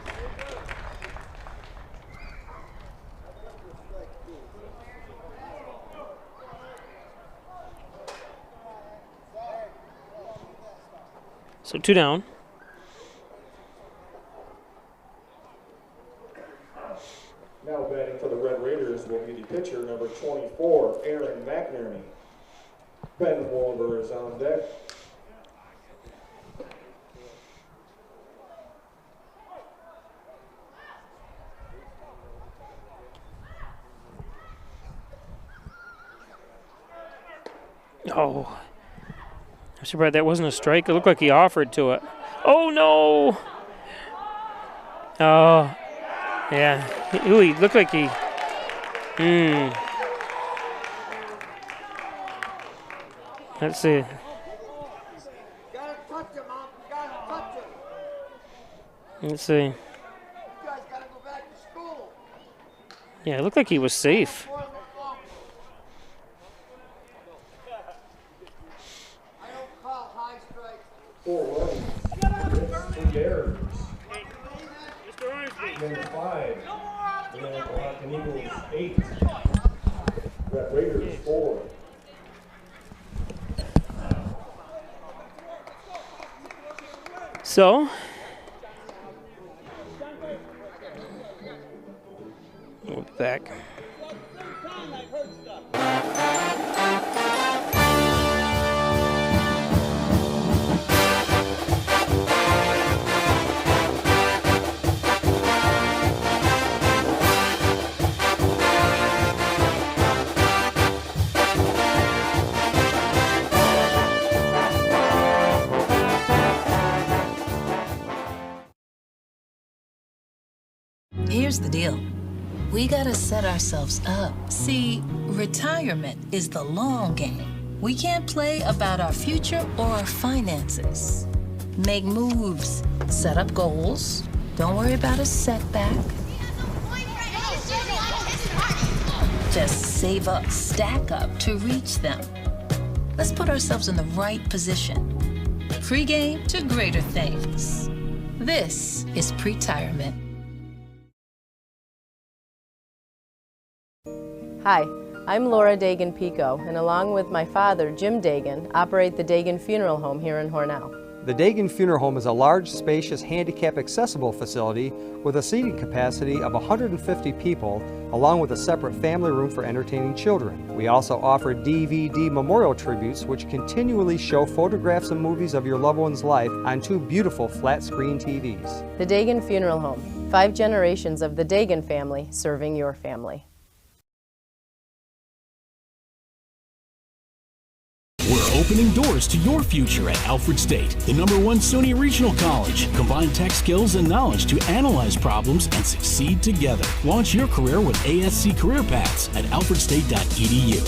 So 2 down. Now batting for the Red Raiders will be the pitcher, number 24, Aaron McNerney. Ben Wolver is on deck. Oh. I'm surprised that wasn't a strike. It looked like he offered to it. Oh, no. Oh. Yeah. Ooh, he looked like he... Let's see. Let's see. Yeah, it looked like he was safe. Then 5. Then Black and Eagles 8. Red Raiders 4. So, we'll be back. Here's the deal. We gotta set ourselves up. See, retirement is the long game. We can't play about our future or our finances. Make moves, set up goals. Don't worry about a setback. Just save up, stack up to reach them. Let's put ourselves in the right position. Pre-game to greater things. This is pre-tirement. Hi, I'm Laura Dagan-Pico, and along with my father, Jim Dagan, operate the Dagan Funeral Home here in Hornell. The Dagan Funeral Home is a large, spacious, handicap-accessible facility with a seating capacity of 150 people, along with a separate family room for entertaining children. We also offer DVD memorial tributes, which continually show photographs and movies of your loved one's life on 2 beautiful flat-screen TVs. The Dagan Funeral Home, 5 generations of the Dagan family serving your family. We're opening doors to your future at Alfred State, the #1 SUNY Regional College. Combine tech skills and knowledge to analyze problems and succeed together. Launch your career with ASC Career Paths at alfredstate.edu.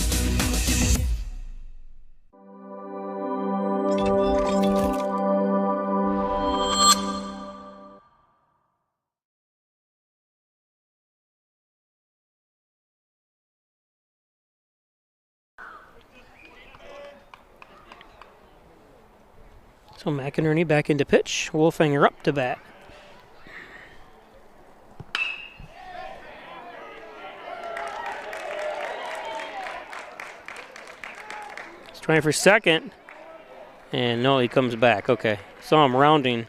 So McInerney back into pitch. Wolfinger up to bat. He's trying for second. And no, he comes back. Okay. Saw him rounding.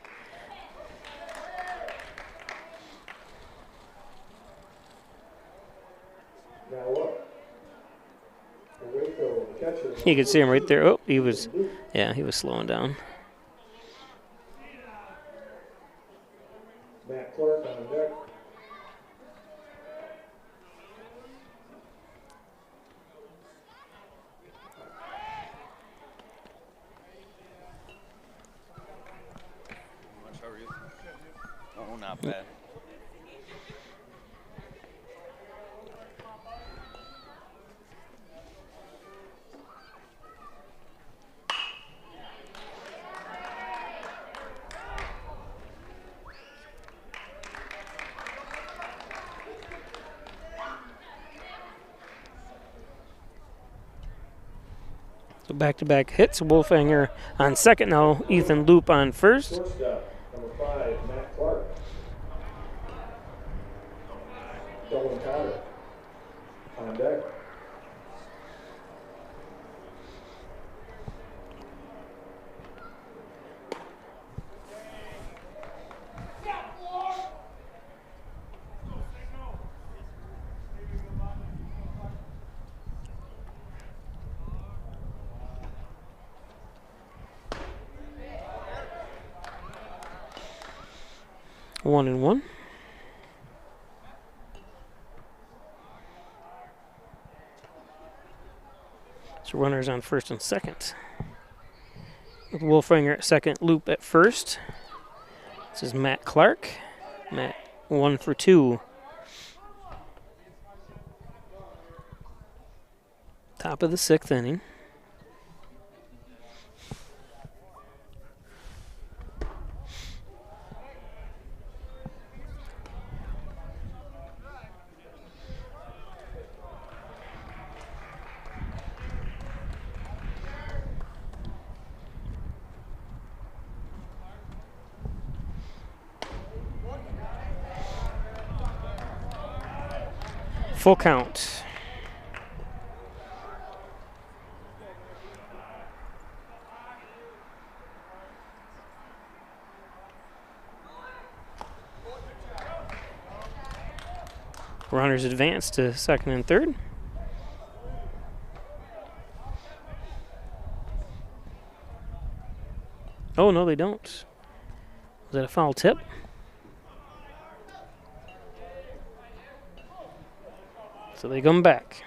You can see him right there. Oh, he was slowing down. Matt Clark on deck. not bad. So back-to-back hits. Wolfinger on second now. Ethan Loop on first. Shortstop, number 5, Matt Clark. Dylan Cotter on deck. One and one. So runners on first and second. With Wolfinger at second, Loop at first. This is Matt Clark. Matt 1 for 2. Top of the 6th inning. Full count. Runners advance to second and third. Oh, no, they don't. Was that a foul tip? So they come back.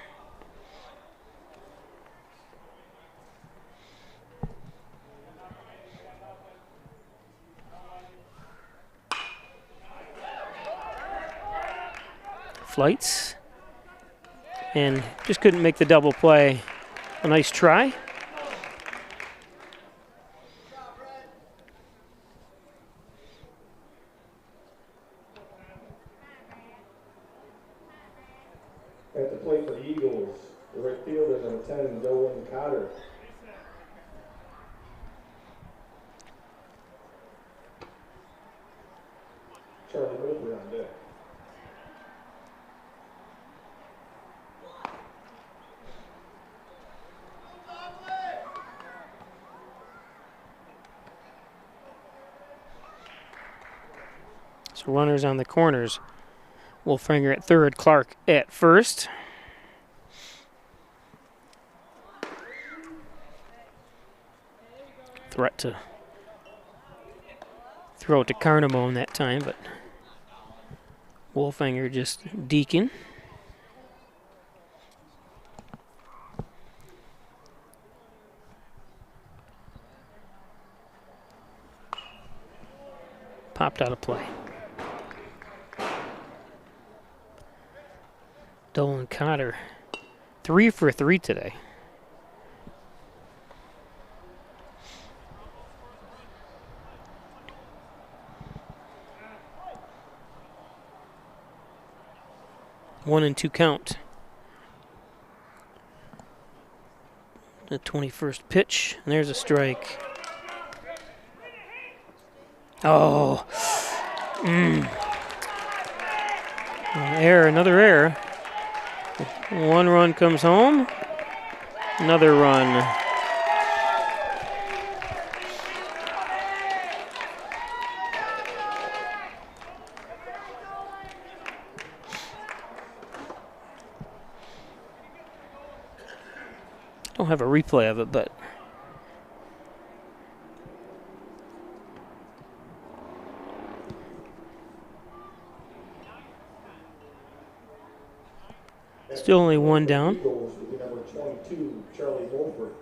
Flights. And just couldn't make the double play. A nice try. At the plate for the Eagles, the right fielder, number 10, Dylan Cotter. Charlie Wilbur on deck. So runners on the corners. Wolfinger at third, Clark at first. Threat to throw it to Carnamone that time, but Wolfinger just deking. Popped out of play. Dylan Cotter, 3 for 3 today. One and two count. The 21st pitch, and there's a strike. Oh, error, another error. One run comes home, another run. Don't have a replay of it, but still only one down. Eagles will be number 22, Charlie Wolford.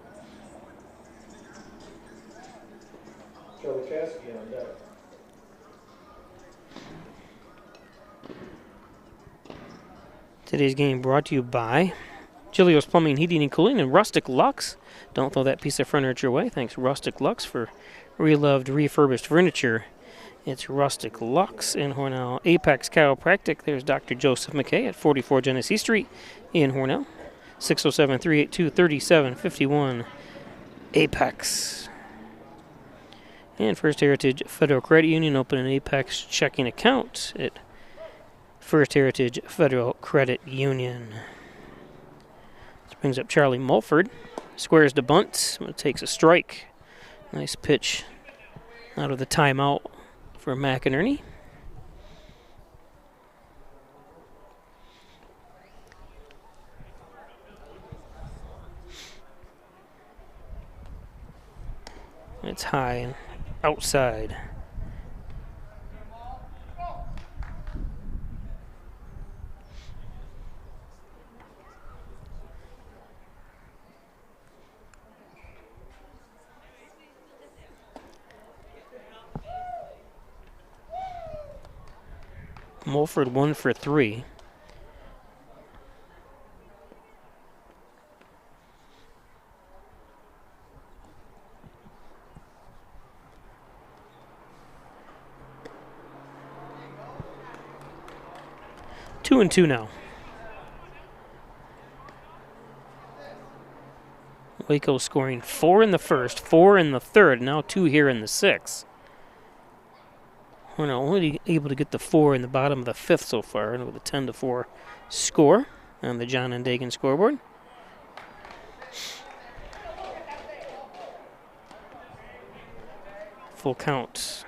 Charlie Chasky on deck. Today's game brought to you by Giglio's Plumbing, Heating, and Cooling and Rustic Lux. Don't throw that piece of furniture away. Thanks, Rustic Lux, for reloved, refurbished furniture. It's Rustic Lux in Hornell. Apex Chiropractic. There's Dr. Joseph McKay at 44 Genesee Street in Hornell. 607-382-3751. Apex. And First Heritage Federal Credit Union. Open an Apex checking account at First Heritage Federal Credit Union. This brings up Charlie Mulford. Squares to bunt. Takes a strike. Nice pitch out of the timeout for McInerney. It's high and outside. Mulford 1 for 3. Two and two now. Waco scoring 4 in the first, 4 in the third, now 2 here in the sixth. We're not only able to get the 4 in the bottom of the fifth so far, and with a 10-4 score on the John and Dagan scoreboard. Full count.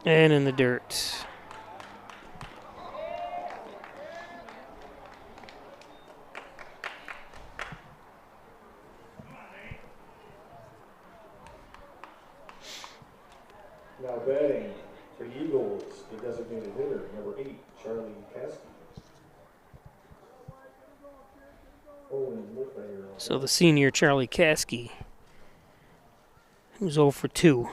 And in the dirt. Now batting for the Eagles, the designated hitter, number 8, Charlie Caskey. So the senior Charlie Caskey, who's 0 for 2.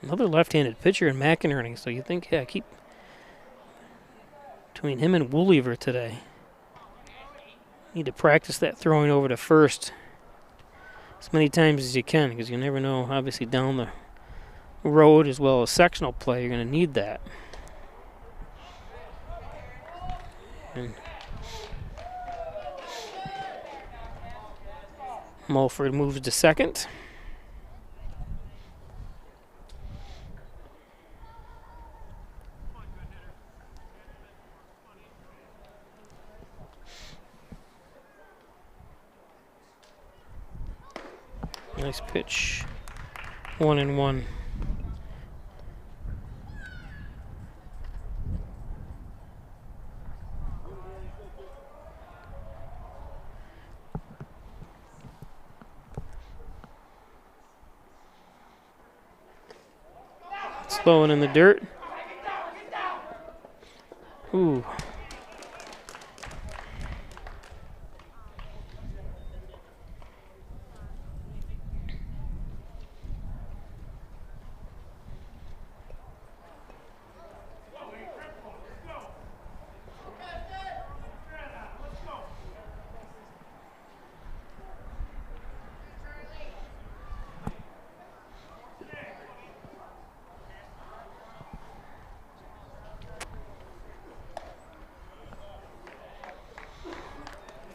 Another left-handed pitcher in McInerney, so you think, yeah, keep between him and Woolliver today. Need to practice that throwing over to first as many times as you can, because you never know, obviously down the road as well as sectional play, you're going to need that. And Mulford moves to second. Nice pitch. 1-1. Slow and in the dirt. Ooh.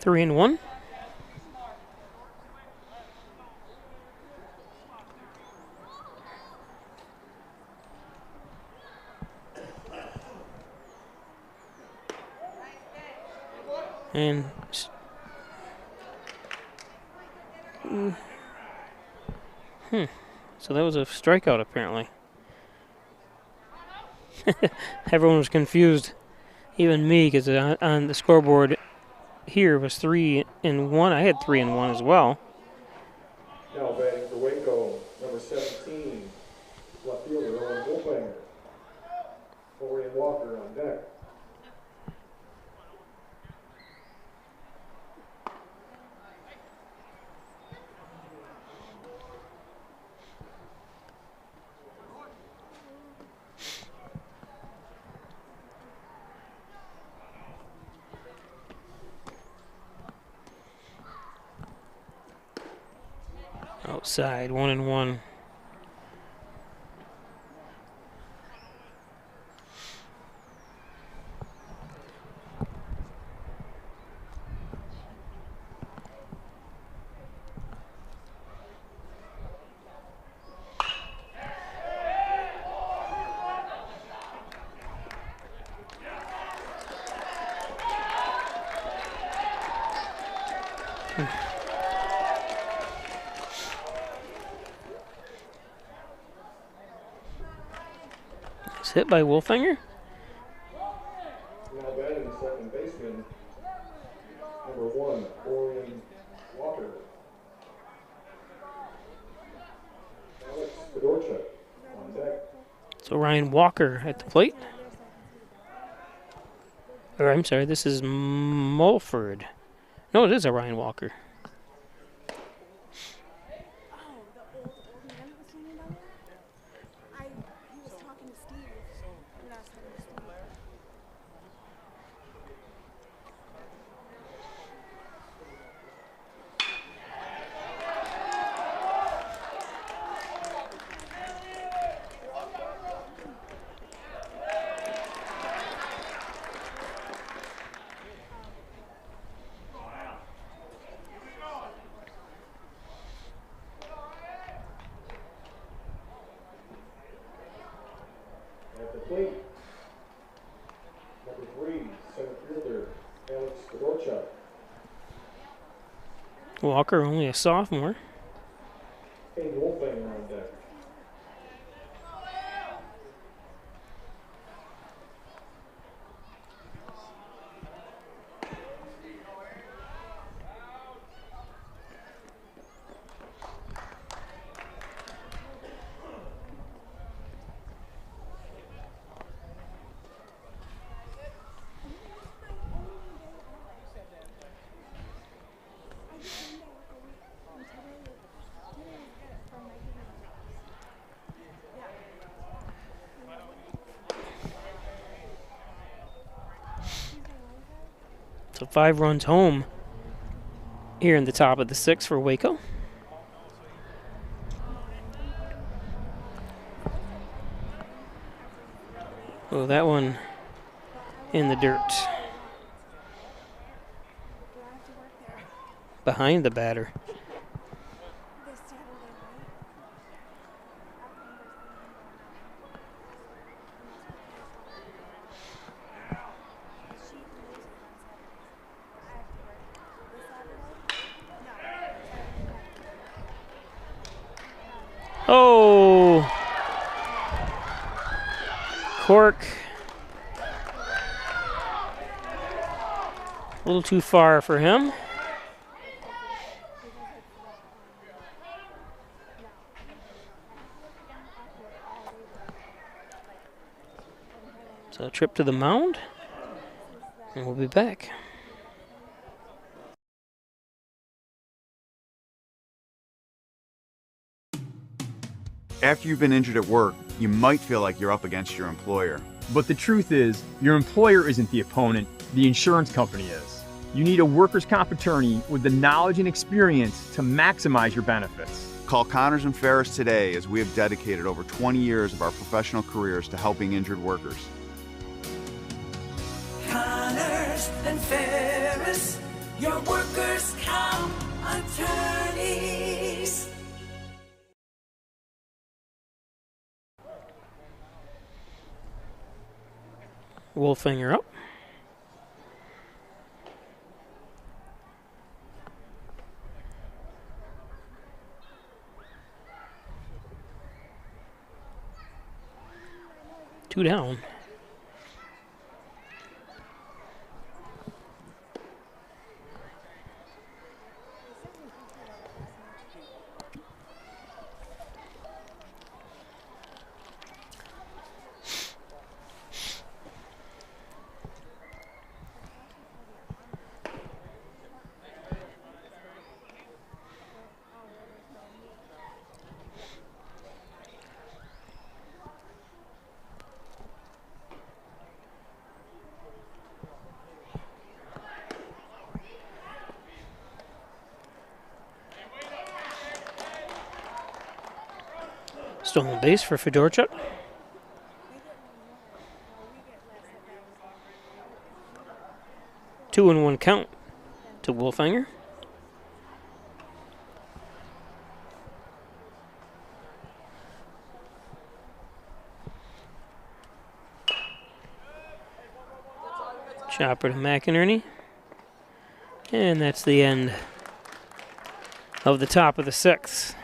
Three and one. And so that was a strikeout apparently. Everyone was confused, even me, because on the scoreboard here was 3 and 1. I had 3 and 1 as well. Now batting for Waco, number 17, left fielder Owen Wolfhanger. Orion Walker on deck. Outside, 1-1. It's hit by Wolfinger. Now batting second baseman, number 1, Orion Walker. Alex Fedorchuk on deck. So Ryan Walker at the plate. Or I'm sorry, this is Mulford. No, it is a Ryan Walker. At the plate, number 3, center fielder, Alex Fedorchuk. Walker, only a sophomore. Kane Wolfinger on deck. So 5 runs home here in the top of the 6th for Waco. Oh, that one in the dirt. Behind the batter. Oh, cork. A little too far for him. So a trip to the mound, and we'll be back. After you've been injured at work, you might feel like you're up against your employer. But the truth is, your employer isn't the opponent, the insurance company is. You need a workers' comp attorney with the knowledge and experience to maximize your benefits. Call Connors and Ferris today, as we have dedicated over 20 years of our professional careers to helping injured workers. Connors and Ferris, your workers' comp attorneys. Wolfinger up. Two down. Stolen base for Fedorchuk. Two and one count to Wolfinger. Chopper to McInerney. And that's the end of the top of the sixth.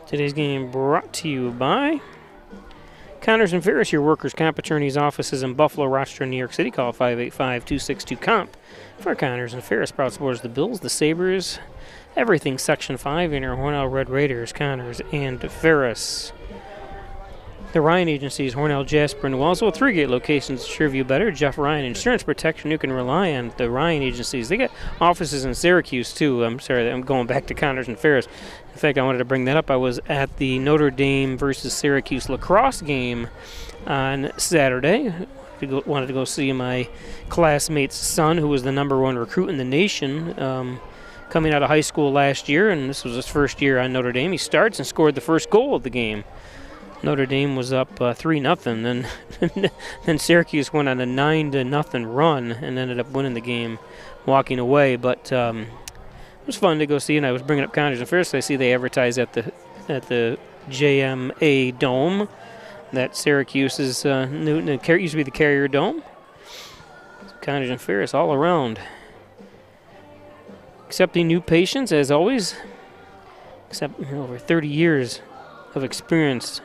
Today's game brought to you by Connors and Ferris, your workers' comp attorney's offices in Buffalo, Rochester, New York City. Call 585-262-COMP for Connors and Ferris. Proud supporters of the Bills, the Sabres, everything Section 5 in your Hornell Red Raiders, Connors and Ferris. The Ryan Agencies, Hornell, Jasper, and Wellsville. 3 locations to serve you better. Jeff Ryan, insurance protection you can rely on. The Ryan Agencies. They got offices in Syracuse, too. I'm sorry, I'm going back to Connors and Ferris. In fact, I wanted to bring that up. I was at the Notre Dame versus Syracuse lacrosse game on Saturday. Wanted to go see my classmate's son, who was the #1 recruit in the nation, coming out of high school last year, and this was his first year on Notre Dame. He starts and scored the first goal of the game. Notre Dame was up 3-0. Then Syracuse went on a 9-0 run and ended up winning the game, walking away. But it was fun to go see, and I was bringing up Connors and Ferris. I see they advertise at the JMA Dome. That Syracuse is used to be the Carrier Dome. Connors and Ferris all around. Accepting new patients as always. Except over 30 years of experience.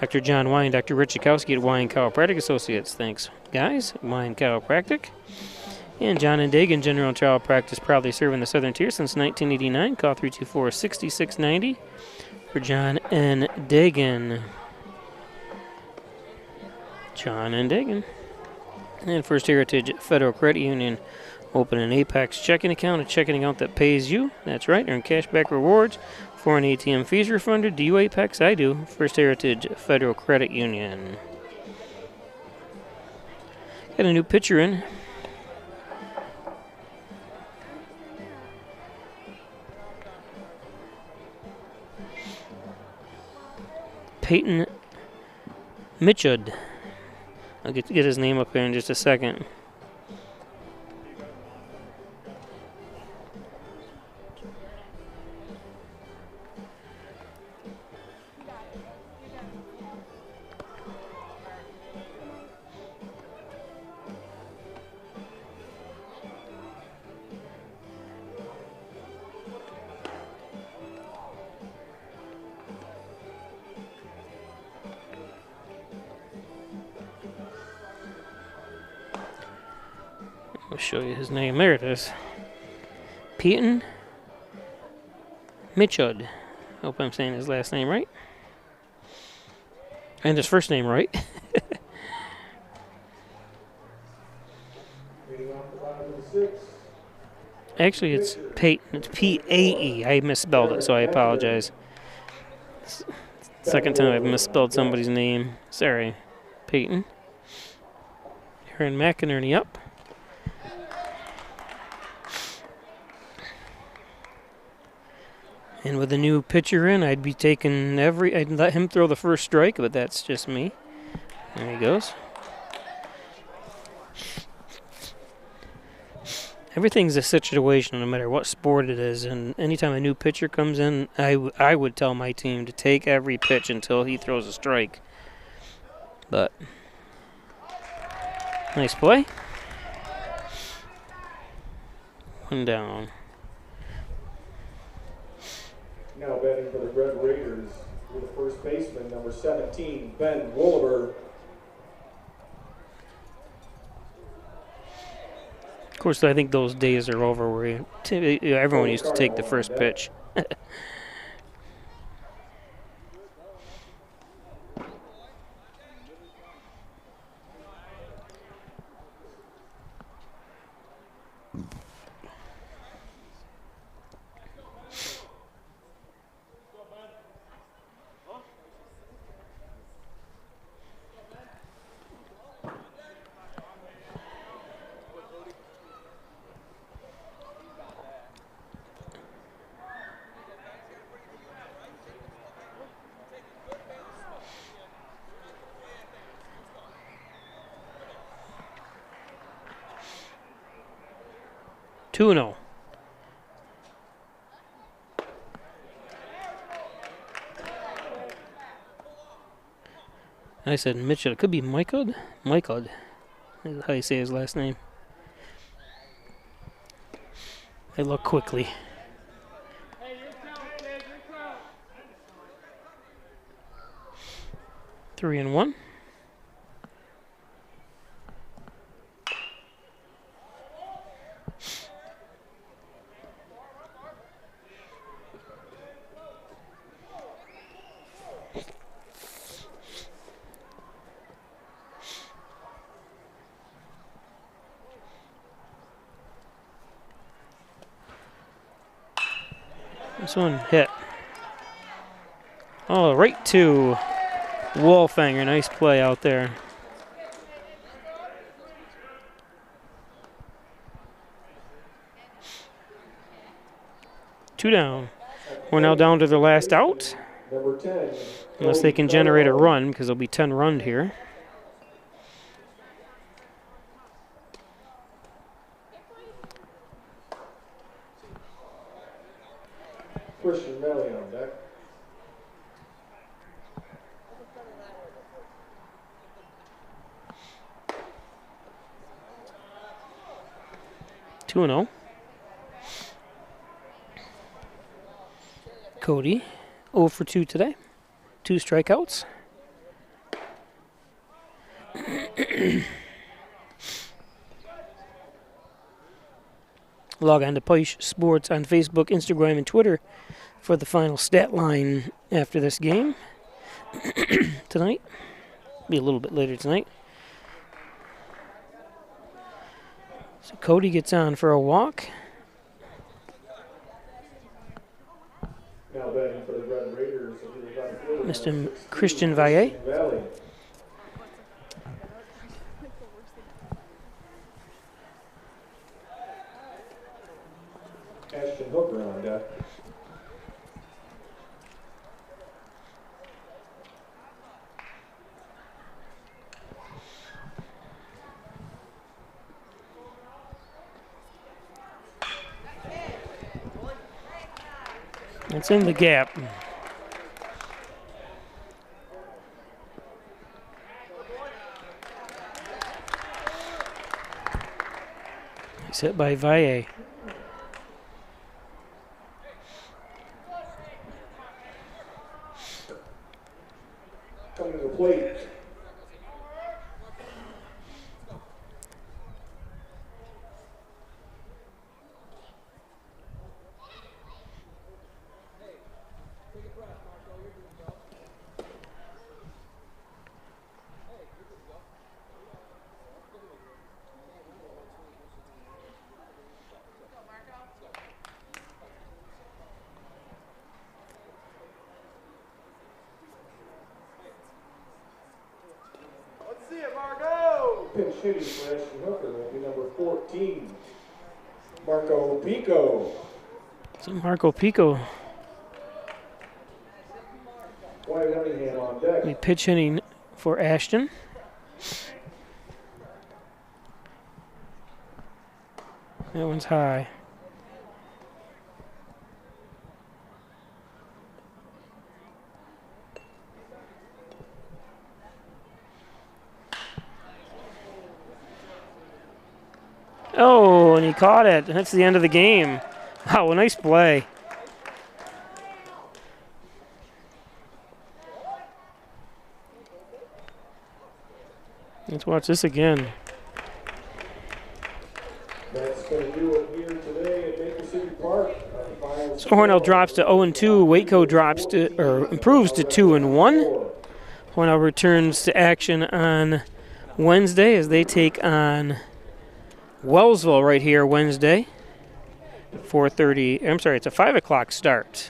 Dr. John Wine, Dr. Rich Chakowski at Wine Chiropractic Associates. Thanks, guys. Wine Chiropractic. And John and Dagan, General Child Practice, proudly serving the Southern Tier since 1989. Call 324-6690 for John and Dagan. John and Dagan. And First Heritage Federal Credit Union. Open an Apex checking account, a checking account that pays you. That's right, earn cashback rewards. Foreign ATM fees refunded. Do you Apex? I do. First Heritage Federal Credit Union. Got a new pitcher in. Peyton Mitchud. I'll get his name up there in just a second. I'll show you his name. There it is. Peyton Mitchud. Hope I'm saying his last name right. And his first name right. Actually, it's Peyton. It's P-A-E. I misspelled it, so I apologize. Second time I've misspelled somebody's name. Sorry. Peyton. Aaron McInerney up. And with a new pitcher in, I'd let him throw the first strike, but that's just me. There he goes. Everything's a situation, no matter what sport it is. And anytime a new pitcher comes in, I would tell my team to take every pitch until he throws a strike. But nice play. One down. Now batting for the Red Raiders with the first baseman, number 17, Ben Wolliver. Of course, I think those days are over where everyone used to take the first pitch. 2-0. I said Mitchell. It could be Michael. Michael is how you say his last name. I look quickly. Three and one. This one hit. Oh, right to Wolfanger. Nice play out there. Two down. We're now down to their last out. Number 10. Unless they can generate a run, because there'll be 10 run here. Christian Melly on deck. Two and 0. Cody, 0 for 2 today. 2 strikeouts. Log on to Peisch Sports on Facebook, Instagram, and Twitter for the final stat line after this game tonight. Be a little bit later tonight. So Cody gets on for a walk. Now batting for the Red Raiders. Mr. Christian Valle. Ashton Hooker on deck. It's in the gap. He's hit by Valle. Coming to the plate. Pinch hitting for Ashton Hooker will be number 14, Marco Pico. So Marco Pico Wyatt Cunningham on deck. be pitch hitting for Ashton. That one's high. Oh, and he caught it. That's the end of the game. Wow, a nice play. Let's watch this again. That's going to do it here today at Baker City Park. So Hornell drops to 0-2. Waco drops to, or improves to 2-1. Hornell returns to action on Wednesday as they take on Wellsville right here Wednesday. 4:30. I'm sorry, it's a 5 o'clock start.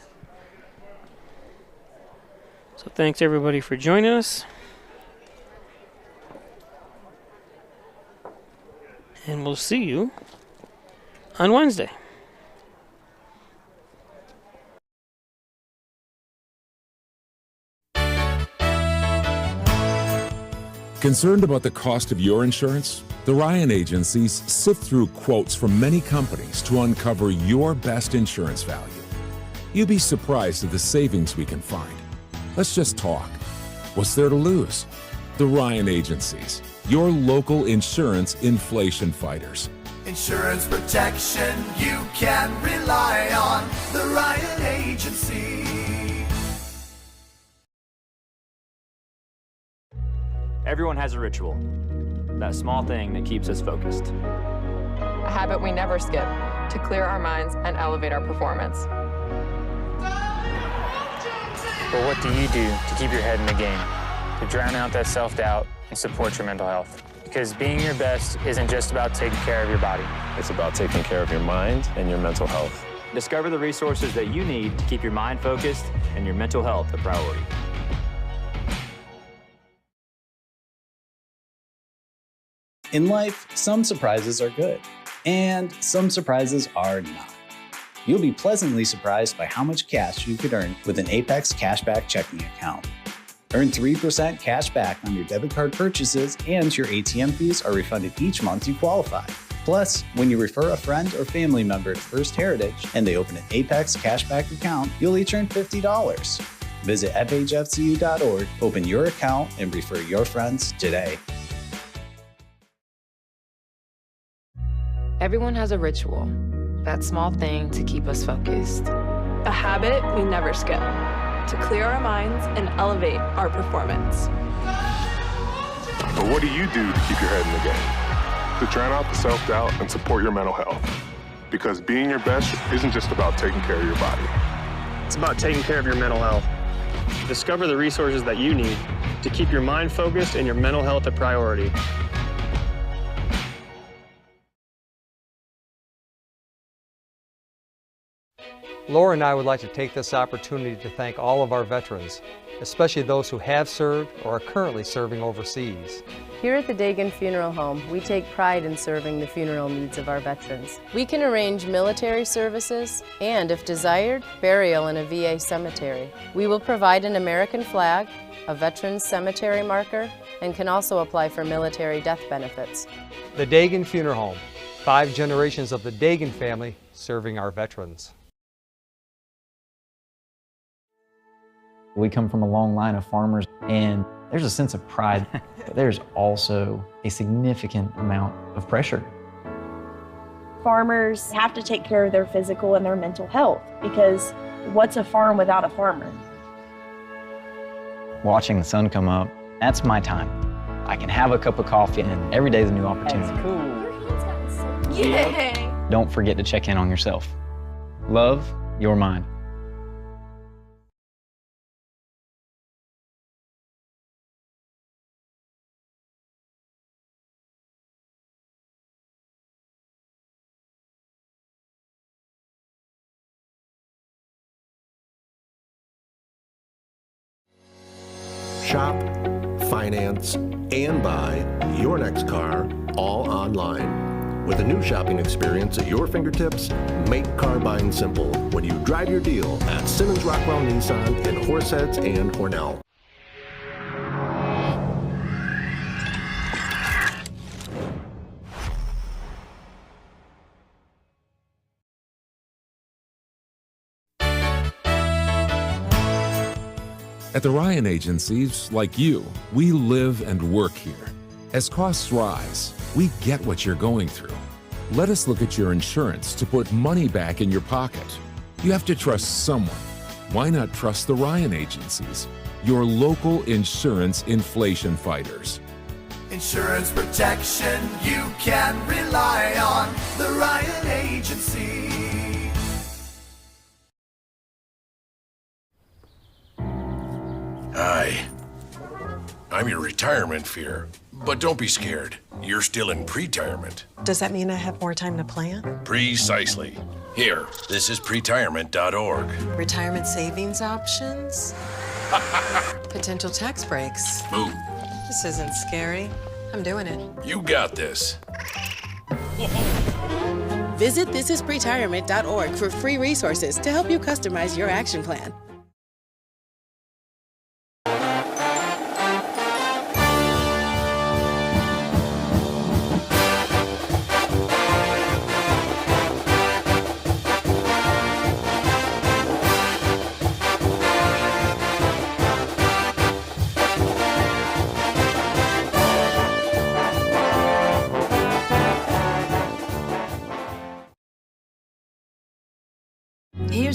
So thanks everybody for joining us. And we'll see you on Wednesday. Concerned about the cost of your insurance? The Ryan agencies sift through quotes from many companies to uncover your best insurance value. You'd be surprised at the savings we can find. Let's just talk. What's there to lose? The Ryan agencies, your local insurance inflation fighters. Insurance protection you can rely on. The Ryan Agency. Everyone has a ritual. That small thing that keeps us focused. A habit we never skip to clear our minds and elevate our performance. But what do you do to keep your head in the game, to drown out that self-doubt and support your mental health? Because being your best isn't just about taking care of your body. It's about taking care of your mind and your mental health. Discover the resources that you need to keep your mind focused and your mental health a priority. In life, some surprises are good, and some surprises are not. You'll be pleasantly surprised by how much cash you could earn with an Apex Cashback checking account. Earn 3% cash back on your debit card purchases, and your ATM fees are refunded each month you qualify. Plus, when you refer a friend or family member to First Heritage and they open an Apex Cashback account, you'll each earn $50. Visit fhfcu.org, open your account, and refer your friends today. Everyone has a ritual, that small thing to keep us focused. A habit we never skip to clear our minds and elevate our performance. But what do you do to keep your head in the game? To drown out the self-doubt and support your mental health. Because being your best isn't just about taking care of your body. It's about taking care of your mental health. Discover the resources that you need to keep your mind focused and your mental health a priority. Laura and I would like to take this opportunity to thank all of our veterans, especially those who have served or are currently serving overseas. Here at the Dagan Funeral Home, we take pride in serving the funeral needs of our veterans. We can arrange military services and, if desired, burial in a VA cemetery. We will provide an American flag, a veterans cemetery marker, and can also apply for military death benefits. The Dagan Funeral Home, 5 generations of the Dagan family serving our veterans. We come from a long line of farmers, and there's a sense of pride, but there's also a significant amount of pressure. Farmers have to take care of their physical and their mental health, because what's a farm without a farmer? Watching the sun come up, that's my time. I can have a cup of coffee, and every day is a new opportunity. That's cool. Your hand's gotten so cute. Yay! Don't forget to check in on yourself. Love your mind. Shop, finance, and buy your next car all online. With a new shopping experience at your fingertips, make car buying simple when you drive your deal at Simmons Rockwell Nissan in Horseheads and Hornell. At the Ryan agencies, like you, we live and work here. As costs rise, we get what you're going through. Let us look at your insurance to put money back in your pocket. You have to trust someone. Why not trust the Ryan agencies, your local insurance inflation fighters? Insurance protection you can rely on. The Ryan Agency. Hi. I'm your retirement fear. But don't be scared. You're still in pre-retirement. Does that mean I have more time to plan? Precisely. Here, this is pretirement.org. Retirement savings options? Potential tax breaks? Move. This isn't scary. I'm doing it. You got this. Visit thisispretirement.org for free resources to help you customize your action plan.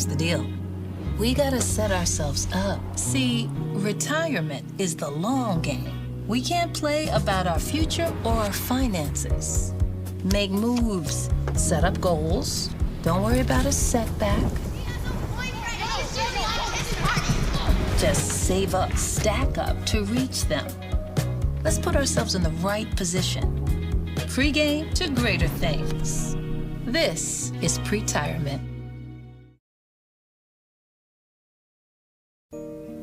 here's the deal. We gotta set ourselves up. See, retirement is the long game. We can't play about our future or our finances. Make moves, set up goals. Don't worry about a setback. Just save up, stack up to reach them. Let's put ourselves in the right position. Pre-game to greater things. This is pre-retirement.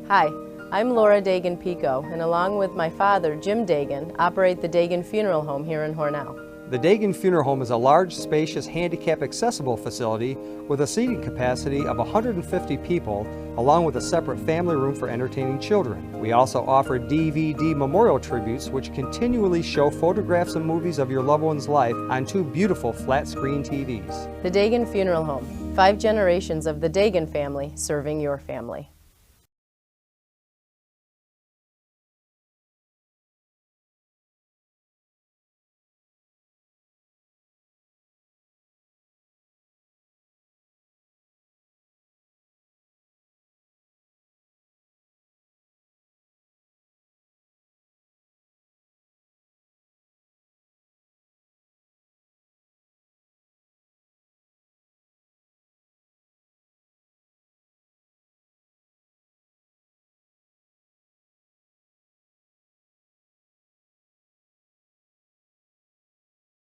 Hi, I'm Laura Dagan-Pico, and along with my father, Jim Dagan, operate the Dagan Funeral Home here in Hornell. The Dagan Funeral Home is a large, spacious, handicap-accessible facility with a seating capacity of 150 people, along with a separate family room for entertaining children. We also offer DVD memorial tributes, which continually show photographs and movies of your loved one's life on 2 beautiful flat-screen TVs. The Dagan Funeral Home, 5 generations of the Dagan family serving your family.